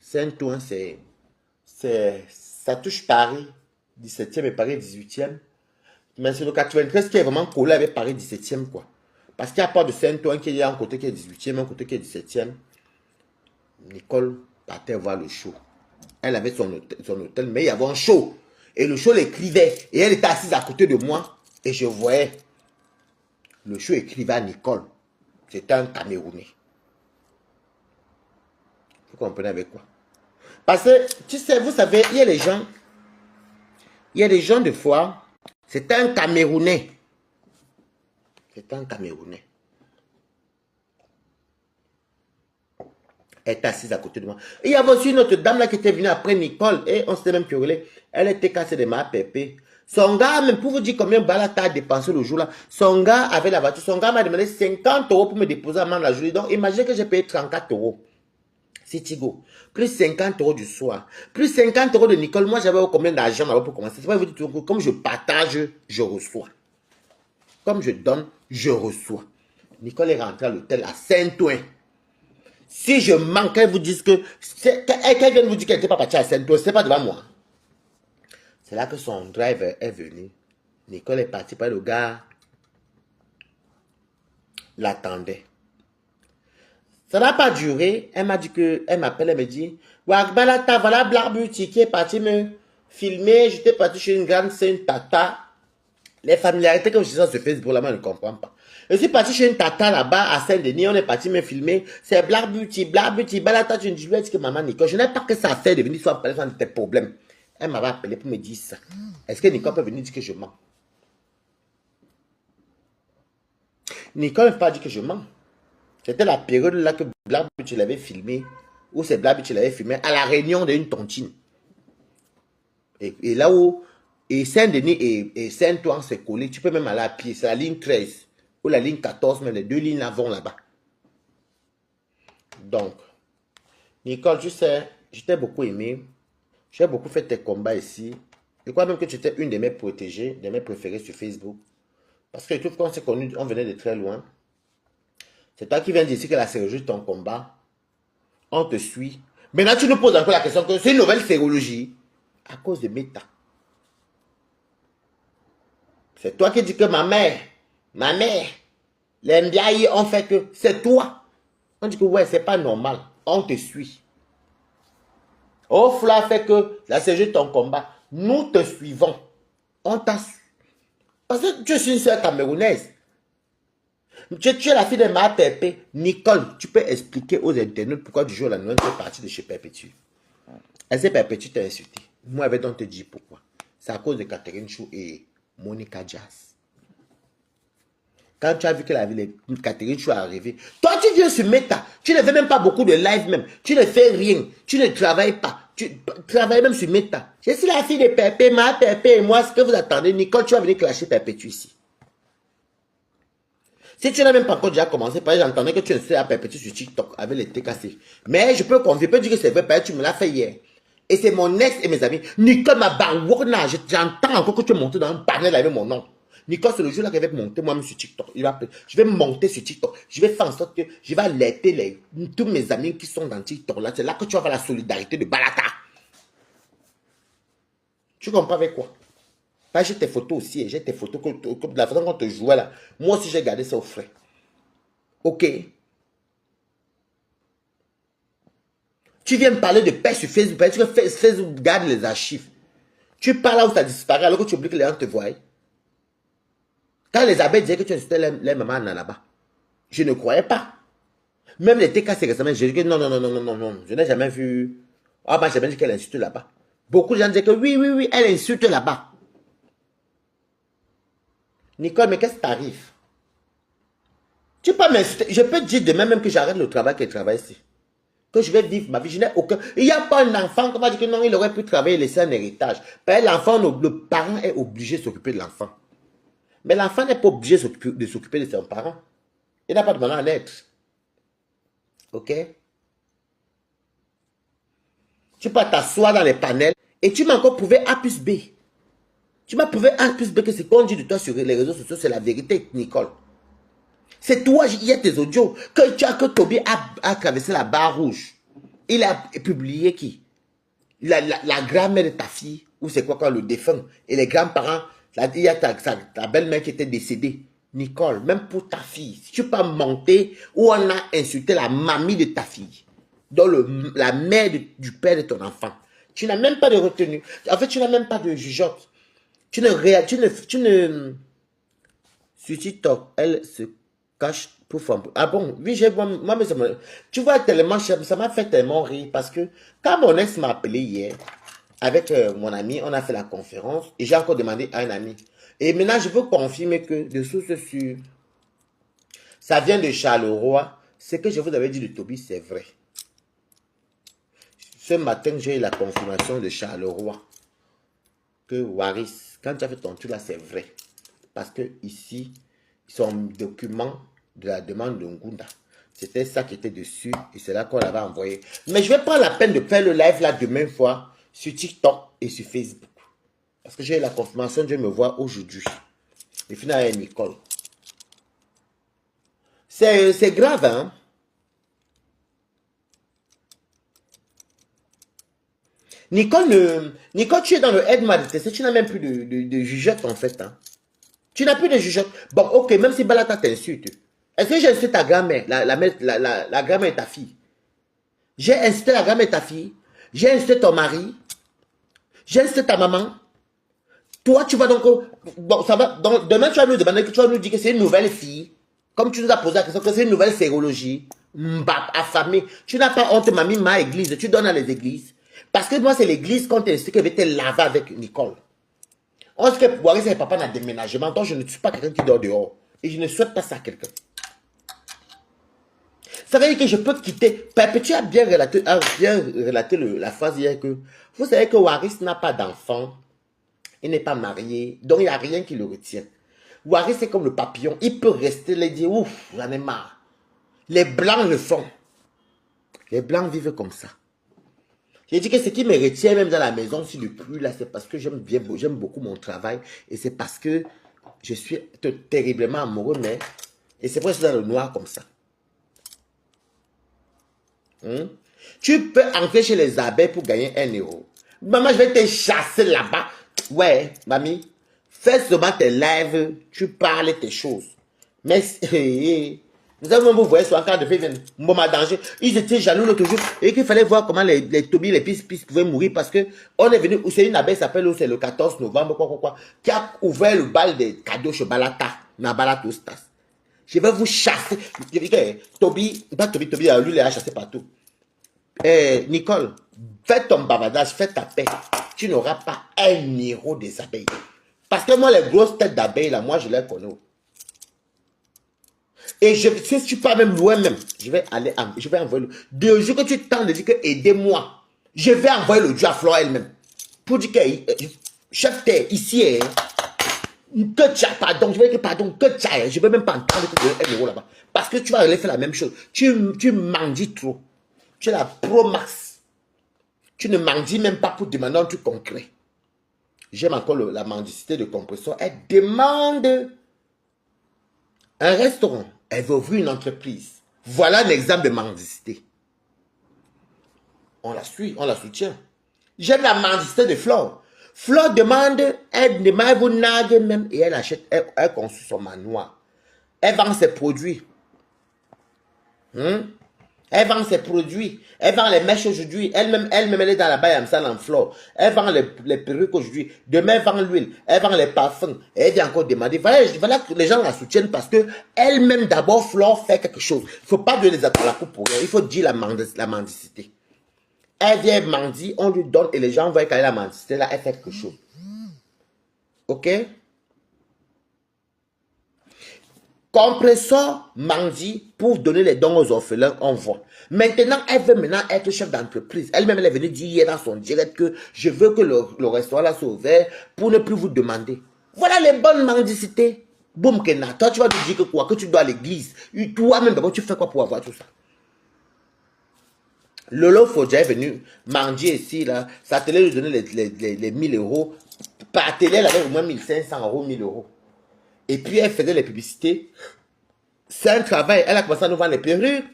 Saint-Ouen, ça touche Paris, 17e et Paris 18e. Mais c'est le 93 qui est vraiment collé avec Paris 17e, quoi. Parce qu'il n'y a pas de Saint-Ouen qui est un côté qui est 18e, un côté qui est 17e. Nicole partait voir le show. Elle avait son hôtel, mais il y avait un show. Et le show l'écrivait. Et elle était assise à côté de moi. Et je voyais. Le show écrivait à Nicole. C'était un Camerounais. Vous comprenez avec quoi? Parce que, tu sais, vous savez, il y a des gens de foi, c'est un Camerounais. C'est un Camerounais. Elle était assise à côté de moi. Et il y avait aussi une autre dame là qui était venue après Nicole. Et on s'était même querellé. Elle était cassée de ma pépé. Son gars, même pour vous dire combien de balles t'as dépensé le jour là, son gars avait la voiture. Son gars m'a demandé 50 € pour me déposer à la journée. Donc imaginez que j'ai payé 34 €. Citigo. Plus 50 € du soir. Plus 50 € de Nicole. Moi, j'avais combien d'argent là-bas pour commencer. C'est pas vous dire, comme je partage, je reçois. Comme je donne, je reçois. Nicole est rentrée à l'hôtel à Saint-Ouen. Si je manque, elle vous dit que... Qu'elle vient vous dire qu'elle n'était pas partie à Saint-Ouen, c'est pas devant moi. C'est là que son driver est venu. Nicole est partie par le gars. L'attendait. Ça n'a pas duré. Elle m'a dit que... Elle m'appelle, elle me dit... Wagbalata, voilà Blarbuti qui est parti me filmer. J'étais parti chez une grande sainte tata. Les familiarités que je suis sur Facebook, là, moi, je ne comprends pas. Je suis parti chez une tata là-bas à Saint-Denis, on est parti me filmer. C'est Blarbuti, Balata, tu lui as dit que maman Nicole, je n'ai pas que ça à faire de venir soit parler de tes problèmes. Elle m'avait appelé pour me dire ça. Est-ce que Nicole peut venir dire que je mens? Nicole ne peut pas dire que je mens. C'était la période là que Blarbuti l'avait filmé, où c'est Blarbuti l'avait filmé à la réunion d'une tontine. Et là où et Saint-Denis et Saint-Ouen s'est collé, tu peux même aller à pied, c'est la ligne 13. Ou la ligne 14, mais les deux lignes là vont là-bas. Donc, Nicole, tu sais, je t'ai beaucoup aimé. J'ai beaucoup fait tes combats ici. Je crois même que tu étais une de mes protégées, de mes préférées sur Facebook. Parce que je trouve qu'on s'est connus, on venait de très loin. C'est toi qui viens d'ici que la sérologie de ton combat. On te suit. Maintenant, tu nous poses encore la question que c'est une nouvelle sérologie. À cause de Meta. C'est toi qui dis que ma mère, les Mbiaï ont fait que c'est toi. On dit que ouais, c'est pas normal. On te suit. Ofla fait que là, c'est juste ton combat. Nous te suivons. On t'a su. Parce que tu es une soeur camerounaise. Tu es la fille de ma Pépé. Nicole, tu peux expliquer aux internautes pourquoi du jour au lendemain tu es partie de chez Perpétue. Elle s'est Perpétue t'a insulté. Moi, avec on te dit pourquoi. C'est à cause de Catherine Chou et Monica Jazz. Quand tu as vu que la ville de Catherine Chou est arrivée, toi tu viens sur Meta, tu ne fais même pas beaucoup de live même, tu ne fais rien, tu ne travailles pas, tu travailles même sur Meta. Je suis la fille de Pépé, ma Pépé et moi, ce que vous attendez, Nicole, tu vas venir clasher Perpétue ici. Si tu n'as même pas encore déjà commencé, par exemple, j'entendais que tu es à Perpétue sur TikTok avec les TKC. Mais je peux confier, je peux dire que c'est vrai, parce que tu me l'as fait hier. Et c'est mon ex et mes amis. Nicole m'a barwona, j'entends encore que tu es monté dans un panel avec mon nom. Nicole, c'est le jour là qu'elle va monter moi-même sur TikTok. Je vais monter sur TikTok. Je vais faire en sorte que je vais alerter tous mes amis qui sont dans TikTok là. C'est là que tu vas voir la solidarité de Balata. Tu comprends avec quoi? J'ai tes photos aussi. J'ai tes photos comme de la façon qu'on te jouait là. Moi aussi, j'ai gardé ça au frais. Ok. Tu viens me parler de paix sur Facebook. Parce que Facebook garde les archives. Tu parles là où ça disparaît alors que tu oublies que les gens te voient. Quand les abeilles disaient que tu insultais les mamans là-bas, je ne croyais pas. Même les TK, c'est récemment, j'ai dit que non, je n'ai jamais vu. Ah, moi, j'ai jamais dit qu'elle insulte là-bas. Beaucoup de gens disaient que oui, elle insulte là-bas. Nicole, mais qu'est-ce qui t'arrive? Tu peux m'insulter. Je peux te dire demain même que j'arrête le travail qu'elle travaille ici. Que je vais vivre ma vie. Je n'ai aucun. Il n'y a pas un enfant qui va dire que non, il aurait pu travailler et laisser un héritage. L'enfant, le parent est obligé de s'occuper de l'enfant. Mais l'enfant n'est pas obligé de s'occuper de ses parents. Il n'a pas demandé à naître. Ok? Tu peux t'asseoir dans les panels et tu m'as encore prouvé A plus B. Tu m'as prouvé A plus B que ce qu'on dit de toi sur les réseaux sociaux, c'est la vérité, Nicole. C'est toi, il y a tes audios, que Toby a traversé la barre rouge. Il a publié qui? La grand-mère de ta fille, ou c'est quoi quand le défunt, et les grands-parents, il y a ta belle-mère qui était décédée. Nicole, même pour ta fille, si tu peux monter où on a insulté la mamie de ta fille, donc la mère du père de ton enfant, tu n'as même pas de retenue. En fait, tu n'as même pas de jugeote. Sur TikTok, elle se cache pour faire. Ah bon, oui, tu vois, tellement, ça m'a fait tellement rire parce que quand mon ex m'a appelé hier, avec mon ami, on a fait la conférence et j'ai encore demandé à un ami. Et maintenant, je veux confirmer que de sources sûres, ça vient de Charleroi. Ce que je vous avais dit de Toby, c'est vrai. Ce matin, j'ai eu la confirmation de Charleroi que Waris, quand tu as fait ton truc là, c'est vrai. Parce que ici, son document de la demande de Ngunda, c'était ça qui était dessus et c'est là qu'on l'avait envoyé. Mais je vais prendre la peine de faire le live là demain fois sur TikTok et sur Facebook. Parce que j'ai la confirmation, Dieu me voit aujourd'hui. Et finalement, avec Nicole. C'est grave, hein? Nicole, tu es dans le aide-moi de tester, tu n'as même plus de jugeote en fait. Hein? Tu n'as plus de jugeote. Bon, ok, même si Balata t'insulte. Est-ce que j'ai insulté ta grand-mère, la grand-mère de ta fille? J'ai insulté la grand-mère de ta fille. J'ai insulté ton mari. J'ai insulté ta maman. Toi, tu vas donc... Bon, ça va. Donc, demain, tu vas nous demander, tu vas nous dire que c'est une nouvelle fille. Comme tu nous as posé la question que c'est une nouvelle sérologie. Mbap, affamé. Tu n'as pas honte, mamie, ma église. Tu donnes à les églises. Parce que moi, c'est l'église qu'on t'a insulté qui avait été lavée avec Nicole. On sait que Waris et papa n'a déménagement. Donc, je ne suis pas quelqu'un qui dort dehors. Et je ne souhaite pas ça à quelqu'un. Ça veut dire que je peux quitter. Pepe, tu as bien relaté la phrase hier que vous savez que Waris n'a pas d'enfant. Il n'est pas marié. Donc, il n'y a rien qui le retient. Waris, c'est comme le papillon. Il peut rester et dire, ouf, j'en ai marre. Les blancs le font. Les blancs vivent comme ça. J'ai dit que ce qui me retient même dans la maison, si le plus là, c'est parce que j'aime beaucoup mon travail. Et c'est parce que je suis terriblement amoureux, mais... Et c'est pour ça que je suis dans le noir comme ça. Tu peux entrer chez les abeilles pour gagner 1 euro. Maman, je vais te chasser là-bas. Ouais, mamie. Fais seulement tes lives, tu parles tes choses. Mais, vous avez même voyez sur un cas de fait, moment danger. Ils étaient jaloux l'autre jour et qu'il fallait voir comment les Toby, les pistes pouvaient mourir parce que on est venu, c'est une abeille s'appelle, c'est le 14 novembre, qui a ouvert le bal des cadeaux chez Balata, dans Balatostas. Je vais vous chasser. Je dis que Toby, lui, il a chassé partout. Nicole, fais ton bavardage, fais ta paix. Tu n'auras pas 1 euro des abeilles. Parce que moi, les grosses têtes d'abeilles, là, moi, je les connais. Et si tu pars même loin même, je vais envoyer le... De jour que tu tentes de dire que aidez-moi, je vais envoyer le Dieu à Flore elle-même. Pour dire que, chef t'es ici, que tu as, pardon, je vais dire pardon, que tu as, je ne vais même pas entendre que tu as 1 euro là-bas. Parce que tu vas aller faire la même chose. Tu mendis trop. Tu es la pro-max. Tu ne mendis même pas pour demander un truc concret. J'aime encore la mendicité de compression. Elle demande un restaurant. Elle veut ouvrir une entreprise. Voilà un exemple de mendicité. On la suit, on la soutient. J'aime la mendicité de Flore. Flore demande, elle vous nague même et elle achète, elle conçoit son manoir. Elle vend ses produits. Elle vend ses produits. Elle vend les mèches aujourd'hui. Elle-même, elle est dans la baie en Flore. Elle vend les perruques aujourd'hui. Demain, elle vend l'huile. Elle vend les parfums. Et elle vient encore demander. Voilà que les gens la soutiennent parce que elle-même, d'abord, Flore fait quelque chose. Il ne faut pas donner les atouts à la coupe pour rien. Il faut dire la mendicité. Elle vient mendier, on lui donne et les gens voient qu'elle a la mendicité là, elle fait quelque chose. Ok? Compresseur mendie pour donner les dons aux orphelins, on voit. Maintenant, elle veut être chef d'entreprise. Elle-même, elle est venue dire hier dans son direct que je veux que le restaurant là soit ouvert pour ne plus vous demander. Voilà les bonnes mendicités. Boum, Kena. Toi, tu vas te dire que quoi? Que tu dois à l'église. Toi-même, d'abord, tu fais quoi pour avoir tout ça? Lolo Fodja est venu mendier ici, là. Sa télé lui donnait les 1000 euros. Par télé, elle avait au moins 1500 euros, 1000 euros. Et puis, elle faisait les publicités. C'est un travail. Elle a commencé à nous vendre les perruques,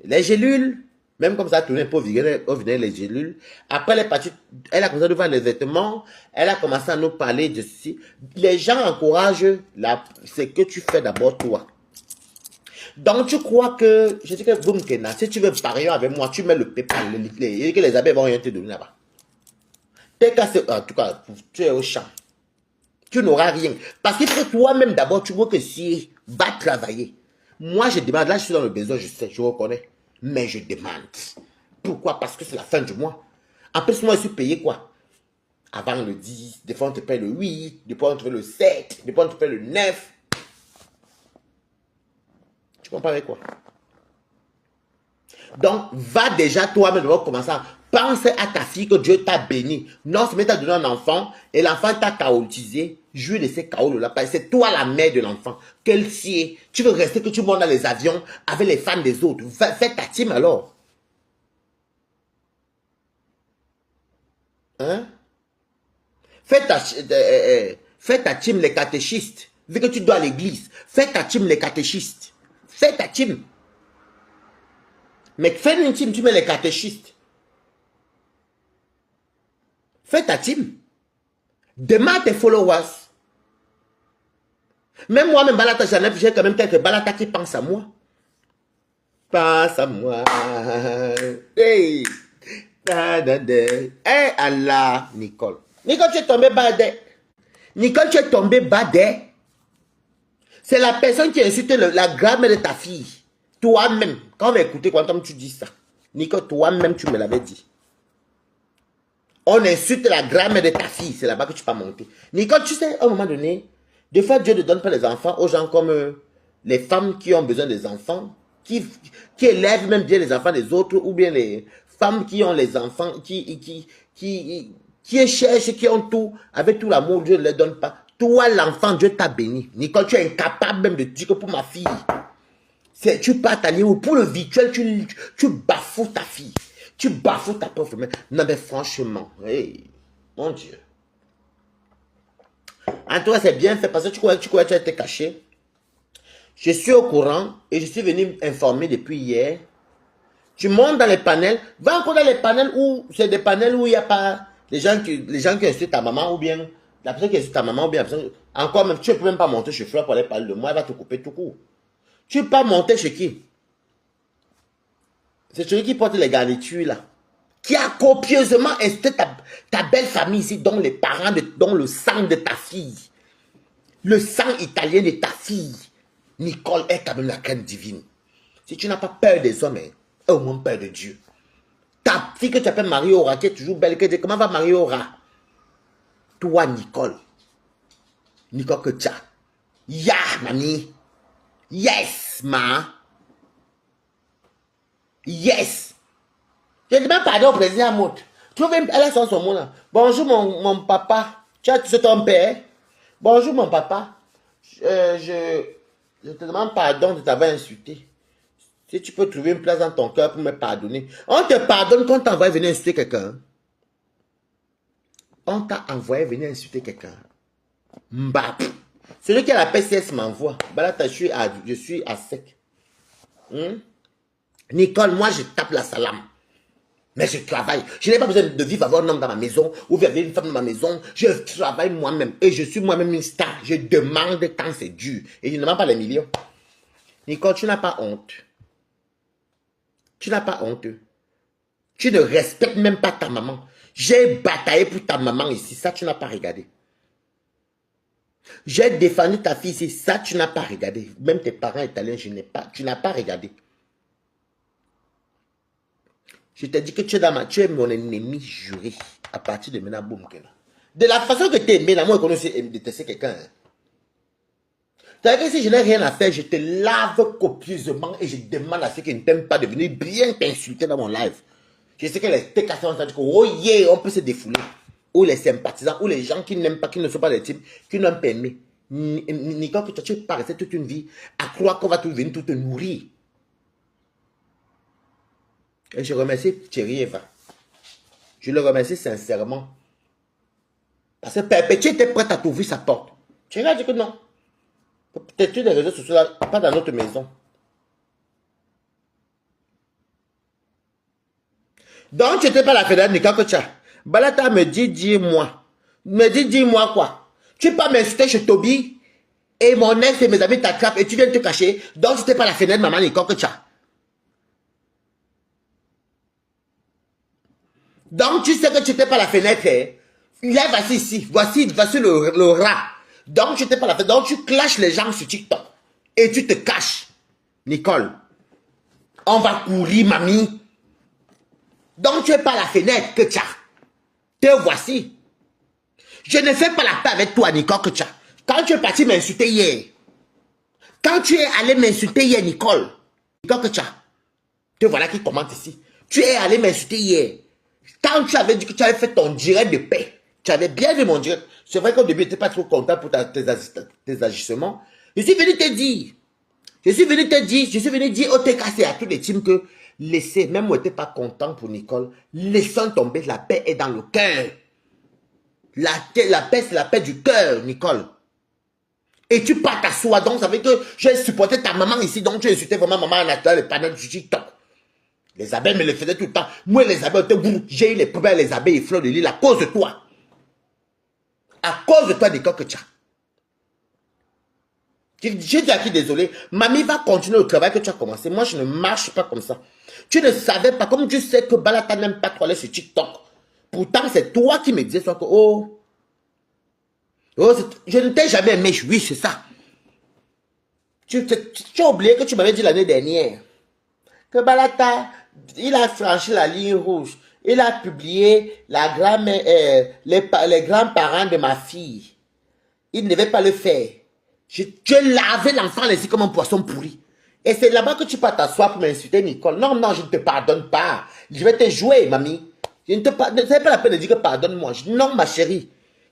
les gélules, Même comme ça, tourner un peu au vinaigre les gélules. Après, elle est partie, elle a commencé à nous voir les vêtements. Elle a commencé à nous parler de ceci. Les gens encouragent ce que tu fais d'abord toi. Donc, tu crois que, je dis que boum, Kena, si tu veux parier avec moi, tu mets le pépin, et que les abeilles vont rien te donner là-bas. T'es cassé, en tout cas, tu es au champ. Tu n'auras rien. Parce qu'il faut toi-même d'abord, tu vois que si, va travailler. Moi, je demande, là, je suis dans le besoin, je sais, je reconnais. Mais je demande. Pourquoi? Parce que c'est la fin du mois. En plus, moi, je suis payé quoi? Avant le 10, des fois on te paye le 8, des fois on te paye le 7, des fois on te paye le 9. Tu comprends avec quoi? Donc, va déjà toi-même commencer à penser à ta fille que Dieu t'a béni. Non, c'est t'a donné un enfant et l'enfant t'a chaotisé. Jouis de ces chaos là. C'est toi la mère de l'enfant. Quel sied. Tu veux rester que tu montes dans les avions avec les femmes des autres. Fais ta team alors. Hein? Fais ta team les catéchistes. Vu que tu dois à l'église. Fais ta team les catéchistes. Fais ta team. Mais fais une team, tu mets les catéchistes. Fais ta team. Demande tes followers. Même moi-même, Balata, j'ai quand même quelques Balata qui pensent à moi. Pense à moi. Hey. Hey Allah, Nicole. Nicole, tu es tombé badé. Nicole, tu es tombé badé. C'est la personne qui a insulté la grand-mère de ta fille. Toi-même. Quand on va écouter quand tu dis ça. Nicole, toi-même, tu me l'avais dit. On insulte la grand-mère de ta fille. C'est là-bas que tu peux monter. Nicole, tu sais, à un moment donné, des fois, Dieu ne donne pas les enfants aux gens comme les femmes qui ont besoin des enfants, qui élèvent même bien les enfants des autres, ou bien les femmes qui ont les enfants, qui cherchent, qui ont tout, avec tout l'amour, Dieu ne les donne pas. Toi, l'enfant, Dieu t'a béni. Nicole, tu es incapable même de dire que pour ma fille, tu pars t'allier pour le virtuel, tu bafoues ta fille. Tu bafoues ta pauvre mère. Non, mais franchement, hey, mon Dieu. En tout cas, c'est bien fait parce que tu crois que tu as été caché. Je suis au courant et je suis venu informer depuis hier. Tu montes dans les panels. Va encore dans les panels où c'est des panels où il n'y a pas les gens qui insultent ta maman ou bien la personne qui insulte ta maman ou bien la personne. Encore même, tu ne peux même pas monter chez Fleur pour aller parler de moi. Elle va te couper tout court. Tu ne peux pas monter chez qui? C'est celui qui porte les garnitures là. Qui a copieusement insulté ta belle famille ici, dont les parents, dont le sang de ta fille. Le sang italien de ta fille. Nicole est quand même la crème divine. Si tu n'as pas peur des hommes, hein, au moins peur de Dieu. Ta fille que tu appelles Marie-Aura, qui est toujours belle, que tu dis, comment va Marie-Aura? Toi, Nicole. Nicole que tu as. Ya, mamie. Yes, ma. Yes. Je demande pardon au président Mout. Tu vois, elle a son mot là. Bonjour mon papa. Tu as ton père. Bonjour mon papa. Je te demande pardon de t'avoir insulté. Si tu peux trouver une place dans ton cœur pour me pardonner. On te pardonne quand on t'envoie venir insulter quelqu'un. On t'a envoyé venir insulter quelqu'un. Mbap. Celui qui a la PCS m'envoie. Balata, je suis à sec. Nicole, moi je tape la salame. Mais je travaille. Je n'ai pas besoin de vivre avec un homme dans ma maison ou vivre avec une femme dans ma maison. Je travaille moi-même. Et je suis moi-même une star. Je demande quand c'est dur. Et je ne demande pas les millions. Nicole, tu n'as pas honte. Tu n'as pas honte. Tu ne respectes même pas ta maman. J'ai bataillé pour ta maman ici. Ça, tu n'as pas regardé. J'ai défendu ta fille ici. Ça, tu n'as pas regardé. Même tes parents italiens, tu n'as pas regardé. Je t'ai dit que tu es mon ennemi juré. À partir de maintenant, boum. De la façon que tu es aimé, là, moi, je connais détester quelqu'un. C'est-à-dire que si je n'ai rien à faire, je te lave copieusement et je demande à ceux qui ne t'aiment pas de venir bien t'insulter dans mon live. Je sais que les TKC ont dit que, oh yeah, on peut se défouler. Ou les sympathisants, ou les gens qui n'aiment pas, qui ne sont pas des types, qui n'ont pas aimé. Nicole, que tu es pas resté toute une vie à croire qu'on va tout venir tout te nourrir. Et je remercie Thierry Eva. Je le remercie sincèrement. Parce que Perpétué était prête à t'ouvrir sa porte. Thierry a dit que non. Peut-être des réseaux sociaux, pas dans notre maison. Donc, tu n'étais pas la fenêtre, Nicole, que tu as. Balata me dit, dis-moi. Me dit, dis-moi quoi? Tu peux pas m'insulter chez Toby et mon ex et mes amis t'attrapent et tu viens te cacher. Donc, tu n'étais pas la fenêtre, maman, Nicole, que tu as. Donc, tu sais que tu n'étais pas la fenêtre. Hein? Là, voici ici. Voici le rat. Donc, tu n'étais pas la fenêtre. Donc, tu clashes les gens sur TikTok. Et tu te caches. Nicole. On va courir, mamie. Donc, tu n'es pas la fenêtre que tu as. Te voici. Je ne fais pas la paix avec toi, Nicole, que tu as. Quand tu es parti m'insulter hier. Quand tu es allé m'insulter hier, Nicole. Nicole, que tu as. Te voilà qui commente ici. Tu es allé m'insulter hier. Quand tu avais dit que tu avais fait ton direct de paix, tu avais bien vu mon direct. C'est vrai qu'au début, tu n'étais pas trop content pour tes agissements. Je suis venu te dire. Je suis venu dire au TKC à tous les teams que laissez, même moi, tu n'étais pas content pour Nicole. Laissons tomber, la paix est dans le cœur. La paix, c'est la paix du cœur, Nicole. Et tu pars t'asseoir, donc ça veut dire que j'ai supporté ta maman ici, donc tu insultais vraiment maman en attendant le panel du TikTok. Les abeilles me le faisaient tout le temps. Moi, les abeilles, j'ai eu les problèmes, les abeilles et fleurs de l'île à cause de toi. À cause de toi, Nicole, que tu as. Je dis à qui désolé. Mamie va continuer le travail que tu as commencé. Moi, je ne marche pas comme ça. Tu ne savais pas, comme tu sais que Balata n'aime pas trop aller sur TikTok. Pourtant, c'est toi qui me disais que, je ne t'ai jamais aimé. Oui, c'est ça. Tu as oublié que tu m'avais dit l'année dernière que Balata, il a franchi la ligne rouge. Il a publié les grands-parents de ma fille. Il ne devait pas le faire. Je lavais l'enfant laissé comme un poisson pourri. Et c'est là-bas que tu peux t'asseoir pour m'insulter, Nicole. Non, non, je ne te pardonne pas. Je vais te jouer, mamie. Je ne te pardonne. C'est pas la peine de dire que pardonne-moi. Non, ma chérie.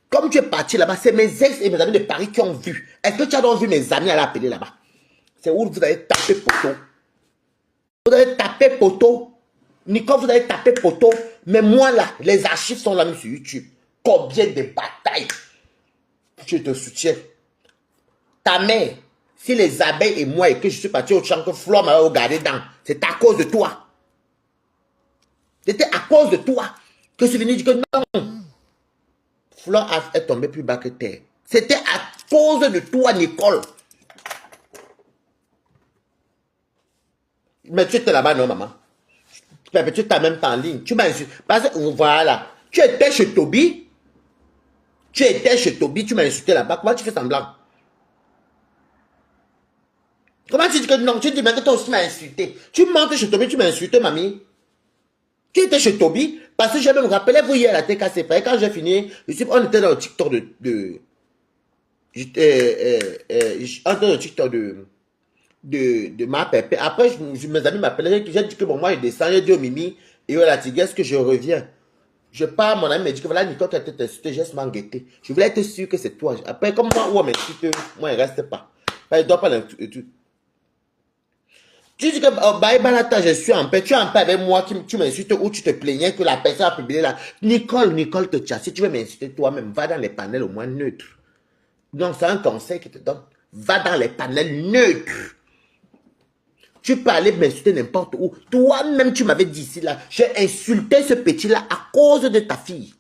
Comme tu es parti là-bas, c'est mes ex et mes amis de Paris qui ont vu. Est-ce que tu as donc vu mes amis à l'appeler là-bas? C'est où vous avez tapé poteau. Vous avez tapé poteau. Nicole, vous avez tapé poteau. Mais moi là, les archives sont là même sur YouTube. Combien de batailles. Je te soutiens. Ta mère, si les abeilles et moi et que je suis parti au champ, que Flo m'a regardé dans, c'est à cause de toi. C'était à cause de toi que je suis venu dire que non. Flo est tombé plus bas que terre. C'était à cause de toi, Nicole. Mais tu étais là-bas, non, maman? Tu étais même pas en ligne. Tu m'as insulté. Parce que, voilà. Tu étais chez Toby. Tu étais chez Toby, tu m'as insulté là-bas. Comment tu fais semblant? Comment tu dis que non? Tu dis même que toi aussi m'as insulté. Tu montes chez Toby, tu m'as insulté, mamie. Tu étais chez Toby, parce que je me rappelais, vous hier à la TKC, quand j'ai fini, on était dans le TikTok on était dans le TikTok de ma pépé. Après, mes amis m'appelaient, j'ai dit que bon, moi je descends, j'ai dit au Mimi, et à la tigresse que je reviens. Je pars, mon ami me dit que voilà, Nicole, tu as été insulté, j'ai m'en guetté. Je voulais être sûr que c'est toi. Après, comme moi, on m'insulte, moi, il ne reste pas. Il ne doit pas l'insulter. Tu dis que Balata, je suis en paix. Tu es en paix avec moi, tu m'insultes ou tu te plaignais que la personne a publié là. Nicole te tient. Si tu veux m'insulter toi-même, va dans les panels au moins neutres. Donc, c'est un conseil que je te donne. Va dans les panels neutres. Tu peux aller m'insulter n'importe où. Toi-même, tu m'avais dit ici là. J'ai insulté ce petit-là à cause de ta fille.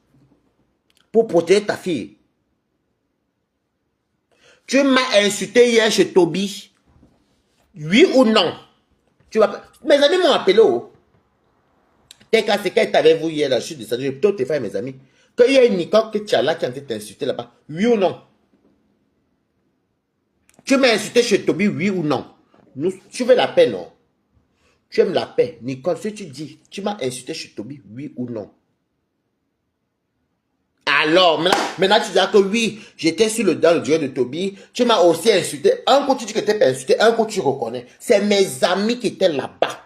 Pour protéger ta fille. Tu m'as insulté hier chez Toby. Oui ou non? Mes amis m'ont appelé. T'es cassé quand t'avais-vous hier là, je suis descendu, j'ai plutôt te faire mes amis. Qu'il y a une Nicole que tu as là qui a été t'insulter là-bas. Oui ou non? Tu m'as insulté chez Toby, oui ou non? Tu veux la paix, non? Tu aimes la paix. Nicole, si tu dis, tu m'as insulté chez Toby, oui ou non? Alors, maintenant tu dis que oui, j'étais dans le duel de Toby, tu m'as aussi insulté. Un coup tu dis que tu n'es pas insulté, un coup tu reconnais. C'est mes amis qui étaient là-bas.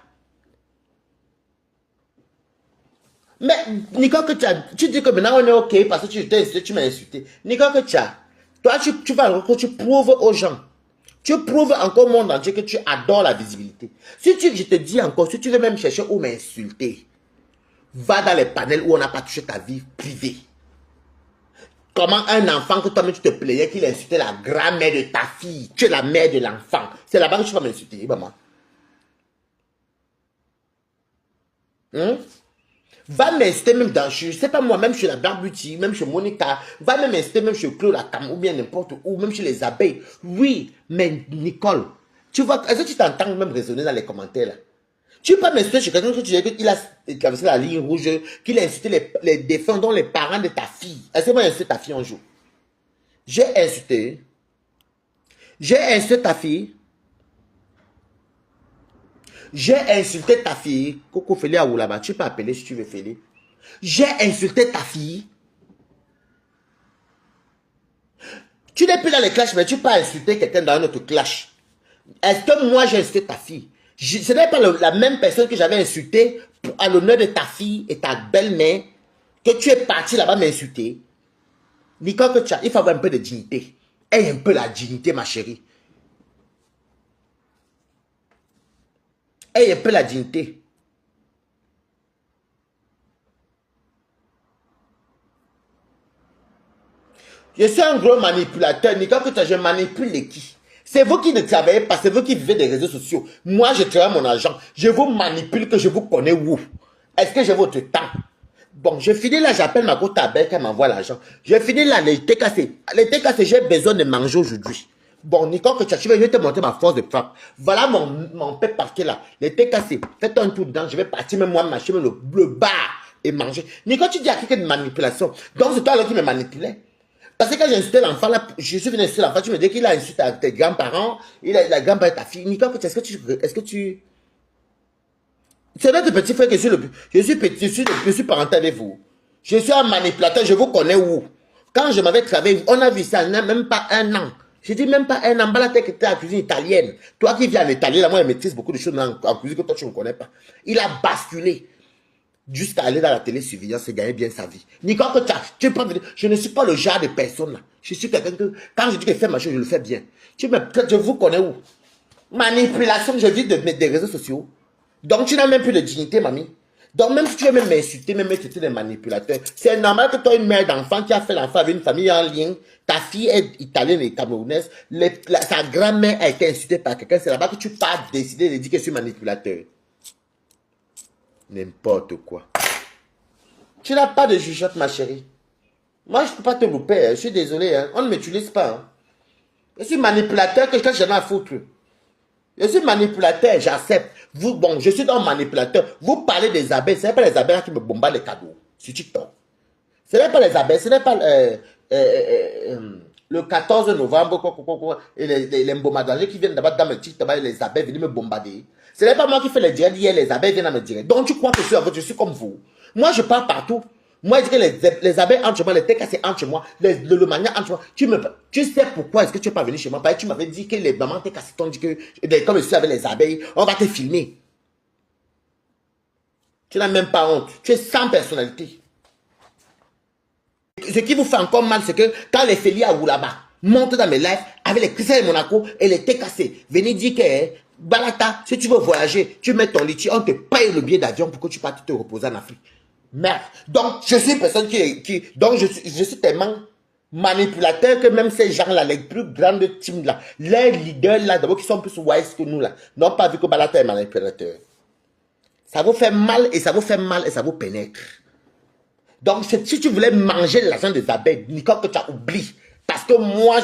Mais, Nicole, tu dis que maintenant on est ok parce que tu t'es insulté, tu m'as insulté. Nicole, toi, tu vas encore, tu prouves aux gens. Tu prouves encore au monde entier que tu adores la visibilité. Je te dis encore, si tu veux même chercher où m'insulter, va dans les panels où on n'a pas touché ta vie privée. Comment un enfant que toi-même tu te plaignais qu'il insultait la grand-mère de ta fille, tu es la mère de l'enfant. C'est là-bas que tu vas m'insulter, maman. Va m'insulter même dans, je sais pas moi, même chez la Barbuti, même chez Monica, va même m'insulter même chez Claude Akam, ou bien n'importe où, même chez les abeilles. Oui, mais Nicole, tu vois, est-ce que tu t'entends même raisonner dans les commentaires là? Tu peux pas m'insulter chez quelqu'un que tu dis qu'il a traversé la ligne rouge, qu'il a insulté les défunts, dont les parents de ta fille. Est-ce que moi j'ai insulté ta fille un jour? J'ai insulté ta fille. J'ai insulté ta fille. Coco Félix Aoulaba, tu peux appeler si tu veux Félix. J'ai insulté ta fille. Tu n'es plus dans les clashs, mais tu peux insulter quelqu'un dans notre clash. Est-ce que moi j'ai insulté ta fille? Ce n'est pas la même personne que j'avais insulté à l'honneur de ta fille et ta belle-mère que tu es parti là-bas m'insulter. Nicole, il faut avoir un peu de dignité. Aie un peu la dignité, ma chérie. Aie un peu la dignité. Je suis un gros manipulateur. Nicole, je manipule les qui? C'est vous qui ne travaillez pas, c'est vous qui vivez des réseaux sociaux. Moi, je travaille mon argent. Je vous manipule que je vous connais où? Est-ce que j'ai votre temps? Bon, je finis là, j'appelle ma goutte à bec, elle m'envoie l'argent. Je finis là, les TKC. Les TKC, j'ai besoin de manger aujourd'hui. Bon, Nicole, je vais te montrer ma force de frappe. Voilà mon père parquet là. Les TKC, faites un tour dedans, je vais partir même moi m'acheter le bar et manger. Nicole, tu dis à quelqu'un de manipulation. Donc, c'est toi là qui me manipulait. Parce que quand j'ai insulté l'enfant, là, je suis venu insulter l'enfant, tu me dis qu'il a insulté tes grands-parents, il a la grand-mère de ta fille. Nicole, est-ce que tu... C'est notre petit frère que je suis parental avec vous. Je suis un manipulateur, je vous connais où. Quand je m'avais travaillé, on a vu ça, même pas un an. Je dis même pas un an, Balatek était à la cuisine italienne. Toi qui viens en Italie, là, moi, je maîtrise beaucoup de choses en cuisine que toi, tu ne connais pas. Il a basculé jusqu'à aller dans la télésurveillance et gagner bien sa vie. Nicole, tu peux venir. Je ne suis pas le genre de personne là. Je suis quelqu'un que, quand je dis que je fais ma chose, je le fais bien. Je vous connais où? Manipulation, je vis des réseaux sociaux. Donc, tu n'as même plus de dignité, mamie. Donc, même si tu veux même m'insulter, même m'insulter des manipulateurs, c'est normal que tu aies une mère d'enfant qui a fait l'enfant avec une famille en ligne. Ta fille est italienne et camerounaise. Sa grand-mère a été insultée par quelqu'un. C'est là-bas que tu pars décider de dire que je suis manipulateur. N'importe quoi. Tu n'as pas de jugeote, ma chérie. Moi, je ne peux pas te louper. Hein. Je suis désolé. Hein. On ne m'utilise pas. Hein. Je suis manipulateur que j'en ai à foutre. Je suis manipulateur, j'accepte. Bon, je suis un manipulateur. Vous parlez des abeilles, ce n'est pas les abeilles qui me bombardent les cadeaux sur TikTok. Ce n'est pas les abeilles, ce n'est pas le 14 novembre et les bombardagers qui viennent d'abord dans mes TikTok, les abeilles viennent me bombarder. Ce n'est pas moi qui fais les directs, hier les abeilles viennent me dire. Donc tu crois que je suis comme vous. Moi, je pars partout. Moi, je dis que les abeilles entre moi, les TKC entre moi, le mania entre moi. Tu sais pourquoi est-ce que tu n'es pas venu chez moi? Parce que tu m'avais dit que les mamans TKC t'ont dit que, comme je suis avec les abeilles, on va te filmer. Tu n'as même pas honte. Tu es sans personnalité. Ce qui vous fait encore mal, c'est que quand les Félix Aoulaba montent dans mes lives avec les Christian de Monaco et les TKC, venez dire que, Balata, si tu veux voyager, tu mets ton litchi, on te paye le billet d'avion pour que tu partes te reposer en Afrique. Merde. Donc, je suis une personne donc, je suis tellement manipulateur que même ces gens-là, les plus grandes teams là, les leaders là, d'abord qui sont plus wise que nous là, n'ont pas vu que Balata est manipulateur. Ça vous fait mal et ça vous fait mal et ça vous pénètre. Donc, si tu voulais manger l'argent des abeilles, Nicole, que tu as oublié. Parce que moi,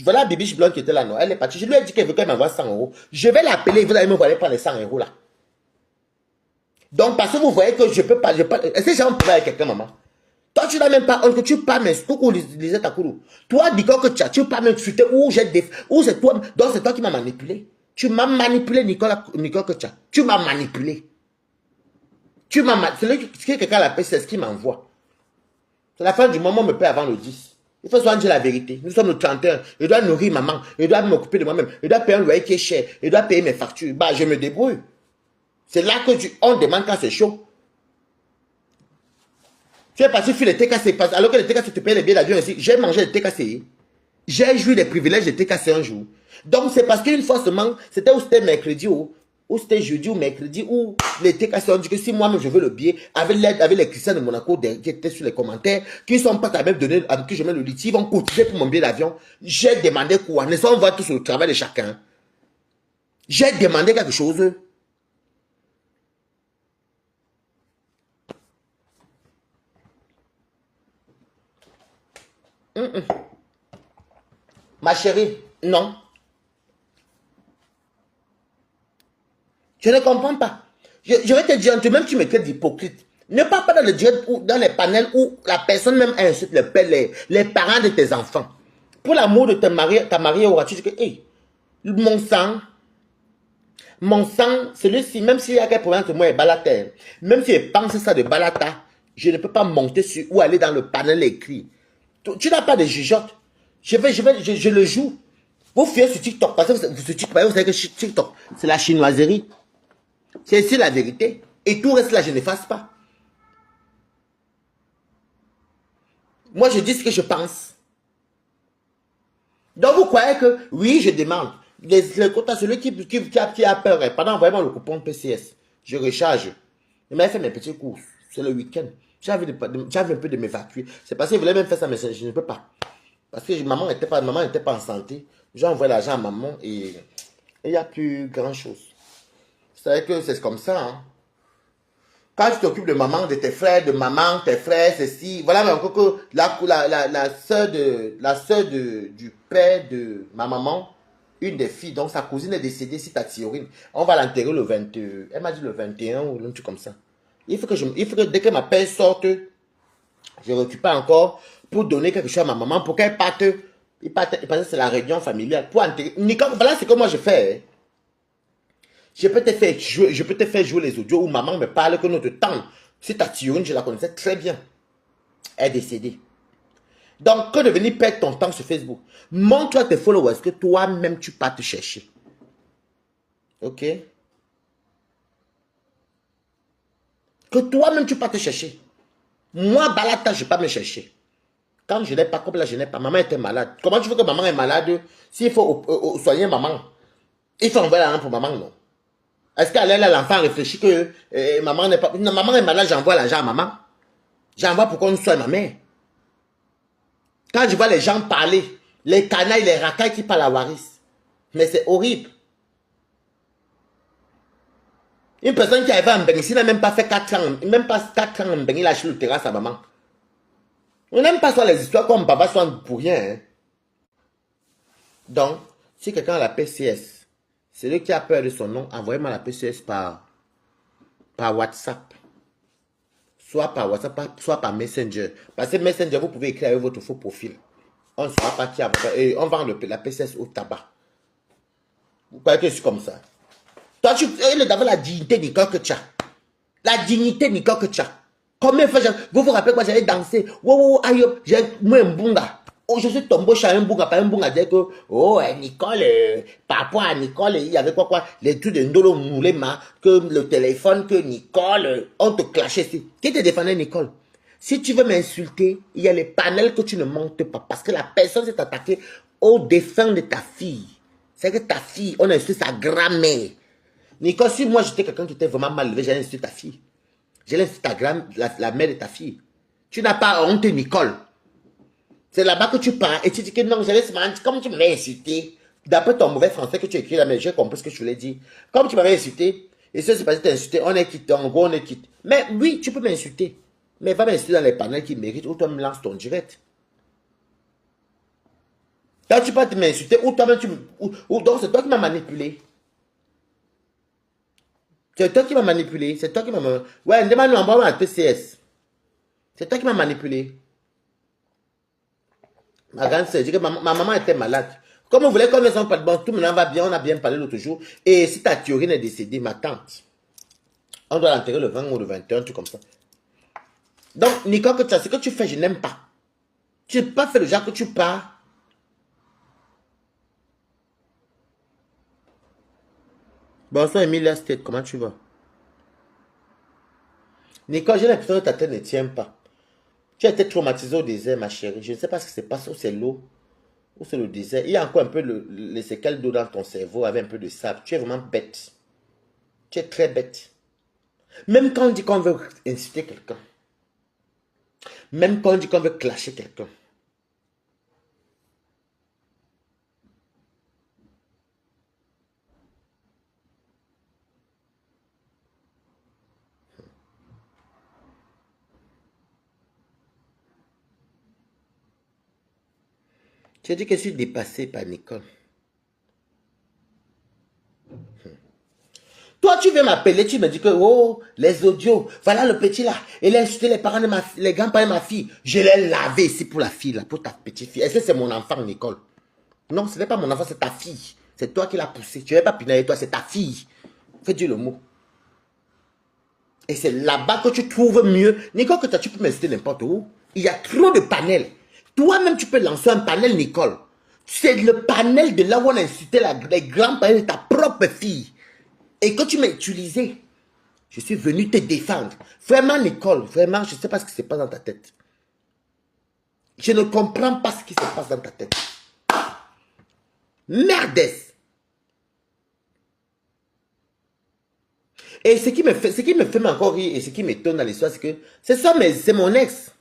voilà la Bibiche Blonde qui était là, non, elle est partie. Je lui ai dit qu'elle veut qu'elle m'envoie 100 €. Je vais l'appeler, vous allez me voir prendre les 100 € là. Donc, parce que vous voyez que je peux pas, est-ce que j'ai un problème avec quelqu'un, maman? Toi, tu n'as même pas honte que tu parles, mais tout lisait ta coulou. Toi, dis-toi que tu parles même chuter, ou c'est toi, donc c'est toi qui m'as manipulé. Tu m'as manipulé, Nicole que tu m'as manipulé. C'est que quelqu'un l'appelle, c'est ce qu'il m'envoie. C'est la fin du moment, on me paie avant le 10. Il faut souvent dire la vérité. Nous sommes le 31. Je dois nourrir maman. Je dois m'occuper de moi-même. Je dois payer un loyer qui est cher. Je dois payer mes factures. Bah, je me débrouille. C'est là que on demande quand c'est chaud. Tu es parti sur les TKC. Alors que les TKC te payent les billets d'avion ici. J'ai mangé les TKC. J'ai joué les privilèges des TKC un jour. Donc, c'est parce qu'une fois seulement, c'était où c'était mercredi ou c'était jeudi ou mercredi, où les TKC ont dit que si moi-même je veux le billet, avec les Christians de Monaco qui étaient sur les commentaires, qui ne sont pas quand même donnés, avec qui je mets le litige, ils vont cotiser pour mon billet d'avion. J'ai demandé quoi? Ne on voit tous le travail de chacun. J'ai demandé quelque chose. Ma chérie, non. Je ne comprends pas. Je vais te dire, toi-même, tu me traites d'hypocrite. Ne parle pas dans le direct ou dans les panels où la personne même insulte le père, les parents de tes enfants. Pour l'amour de ta mariée aura tu dis que, hey, mon sang, celui-ci, même s'il y a quelques problèmes que moi et Balata, même si je pense ça de Balata, je ne peux pas monter sur ou aller dans le panel écrit. Tu n'as pas de jugeote. Je le joue. Vous fuyez sur TikTok parce que sur TikTok, vous savez que TikTok, c'est la chinoiserie. C'est ici la vérité. Et tout reste là, je n'efface pas. Moi, je dis ce que je pense. Donc, vous croyez que, oui, je demande. Le quota, celui qui a peur, pendant vraiment le coupon PCS, je recharge. Je m'avais fait mes petits courses. C'est le week-end. J'avais un peu de m'évacuer. C'est parce qu'il voulait même faire ça, mais je ne peux pas. Parce que maman n'était pas en santé. J'ai envoyé l'argent à maman et il n'y a plus grand-chose. C'est vrai que c'est comme ça. Hein. Quand tu t'occupes de maman, de tes frères, de maman, tes frères, ceci, voilà, mais encore que la soeur du père de ma maman, une des filles, donc sa cousine est décédée, c'est ta théorine. On va l'enterrer le 20, elle m'a dit le 21 ou un truc comme ça. Il faut que dès que ma père sorte, je récupère encore pour donner quelque chose à ma maman, pour qu'elle parte. Il pense que c'est la réunion familiale. Pour enterrer. Nicole, voilà ce que moi je fais. Hein. Je peux te faire jouer les audios où maman me parle que notre tante, c'est ta théorine, je la connaissais très bien. Elle est décédée. Donc, que de venir perdre ton temps sur Facebook. Montre-toi tes followers que toi-même tu pars te chercher. Ok? Que toi-même tu pars te chercher. Moi, Balata, je ne vais pas me chercher. Quand je n'ai pas, comme là, je n'ai pas. Maman était malade. Comment tu veux que maman est malade? S'il faut soigner maman, il faut envoyer l'argent pour maman, non? Est-ce qu'elle là, l'enfant réfléchit que maman n'est pas. Non, maman est malade, j'envoie l'argent à maman. J'envoie pour qu'on soigne ma mère. Quand je vois les gens parler, les canailles, les racailles qui parlent à Waris. Mais c'est horrible. Une personne qui arrive à Mbeng, s'il n'a même pas fait 4 ans, même pas 4 ans Mbeng, il a acheté le terrasse à maman. On n'aime pas soit les histoires comme papa soit pour rien. Hein. Donc, si quelqu'un a la PCS, celui qui a peur de son nom, envoyez-moi la PCS par WhatsApp. Soit par WhatsApp, soit par Messenger. Parce que Messenger, vous pouvez écrire avec votre faux profil. On ne saura pas qui a et on vend la PCS au tabac. Vous croyez que c'est comme ça? Toi, tu d'avoir la dignité Nicole que tu as. La dignité Nicole que tu as. Combien de fois, vous vous rappelez quoi, j'allais danser. Wow, aïe, j'ai moi un bunga. Oh, je suis tombé chez un bunga, pas un bunga, dire que, oh, Nicole, par rapport à Nicole, il y avait quoi, les trucs de Ndolo Moulema, que le téléphone, que Nicole, on te clashait. Qui te défendait, Nicole? Si tu veux m'insulter, il y a les panels que tu ne montes pas, parce que la personne s'est attaquée au défunt de ta fille. C'est que ta fille, on a insulté sa grand-mère. Nicole, si moi j'étais quelqu'un qui était vraiment mal élevé, j'allais insulter ta fille. J'allais insulter la mère de ta fille. Tu n'as pas honte, Nicole. C'est là-bas que tu pars et tu dis que non, j'allais se mentir. Comme tu m'avais insulté, d'après ton mauvais français que tu écris là, mais j'ai compris ce que je voulais dire. Comme tu m'avais insulté, et ça c'est parce que tu as insulté, on est quitte, en gros on est quitte. Mais oui, tu peux m'insulter. Mais va m'insulter dans les panels qui méritent ou toi me lances ton direct. Quand tu peux m'insulter, ou toi-même tu ou donc c'est toi qui m'as manipulé. C'est toi qui m'as manipulé. C'est toi qui m'as manipulé. Ouais, demande-nous envoie-moi un TCS. C'est toi qui m'as manipulé. Ma grande sœur dit que ma maman était malade. Comme vous voulez qu'on ne soit pas de bon, tout le monde va bien, on a bien parlé l'autre jour. Et si ta théorie est décédée, ma tante, on doit l'enterrer le 20 ou le 21, tout comme ça. Donc, Nicole, que tu as, ce que tu fais, je n'aime pas. Tu n'as pas fait le genre que tu pars. Bonsoir, Emilia State, comment tu vas? Nicole, j'ai l'impression que ta tête ne tient pas. Tu as été traumatisée au désert, ma chérie. Je ne sais pas ce qui se passe, ou c'est l'eau, ou c'est le désert. Il y a encore un peu les séquelles d'eau dans ton cerveau avec un peu de sable. Tu es vraiment bête. Tu es très bête. Même quand on dit qu'on veut inciter quelqu'un, même quand on dit qu'on veut clasher quelqu'un, Tu as dit que je suis dépassé par Nicole. Toi, tu veux m'appeler, tu me dis que, oh, les audios, voilà le petit là. Il a insulté les parents de ma fille, les grands-parents de ma fille. Je l'ai lavé ici pour la fille là, pour ta petite fille. Est-ce que c'est mon enfant, Nicole? Non, ce n'est pas mon enfant, c'est ta fille. C'est toi qui l'as poussé. Tu n'avais pas pinailler toi, c'est ta fille. Fais dire le mot. Et c'est là-bas que tu trouves mieux. Nicole, que tu peux m'insulter n'importe où. Il y a trop de panels. Toi-même, tu peux lancer un panel, Nicole. C'est le panel de là où on a insulté les grands-parents de ta propre fille. Et que tu m'as utilisé, je suis venu te défendre. Vraiment, Nicole, vraiment, je ne sais pas ce qui se passe dans ta tête. Je ne comprends pas ce qui se passe dans ta tête. Merdes. Et ce qui me fait encore rire et ce qui m'étonne dans l'histoire, c'est que c'est ça, mais c'est mon ex.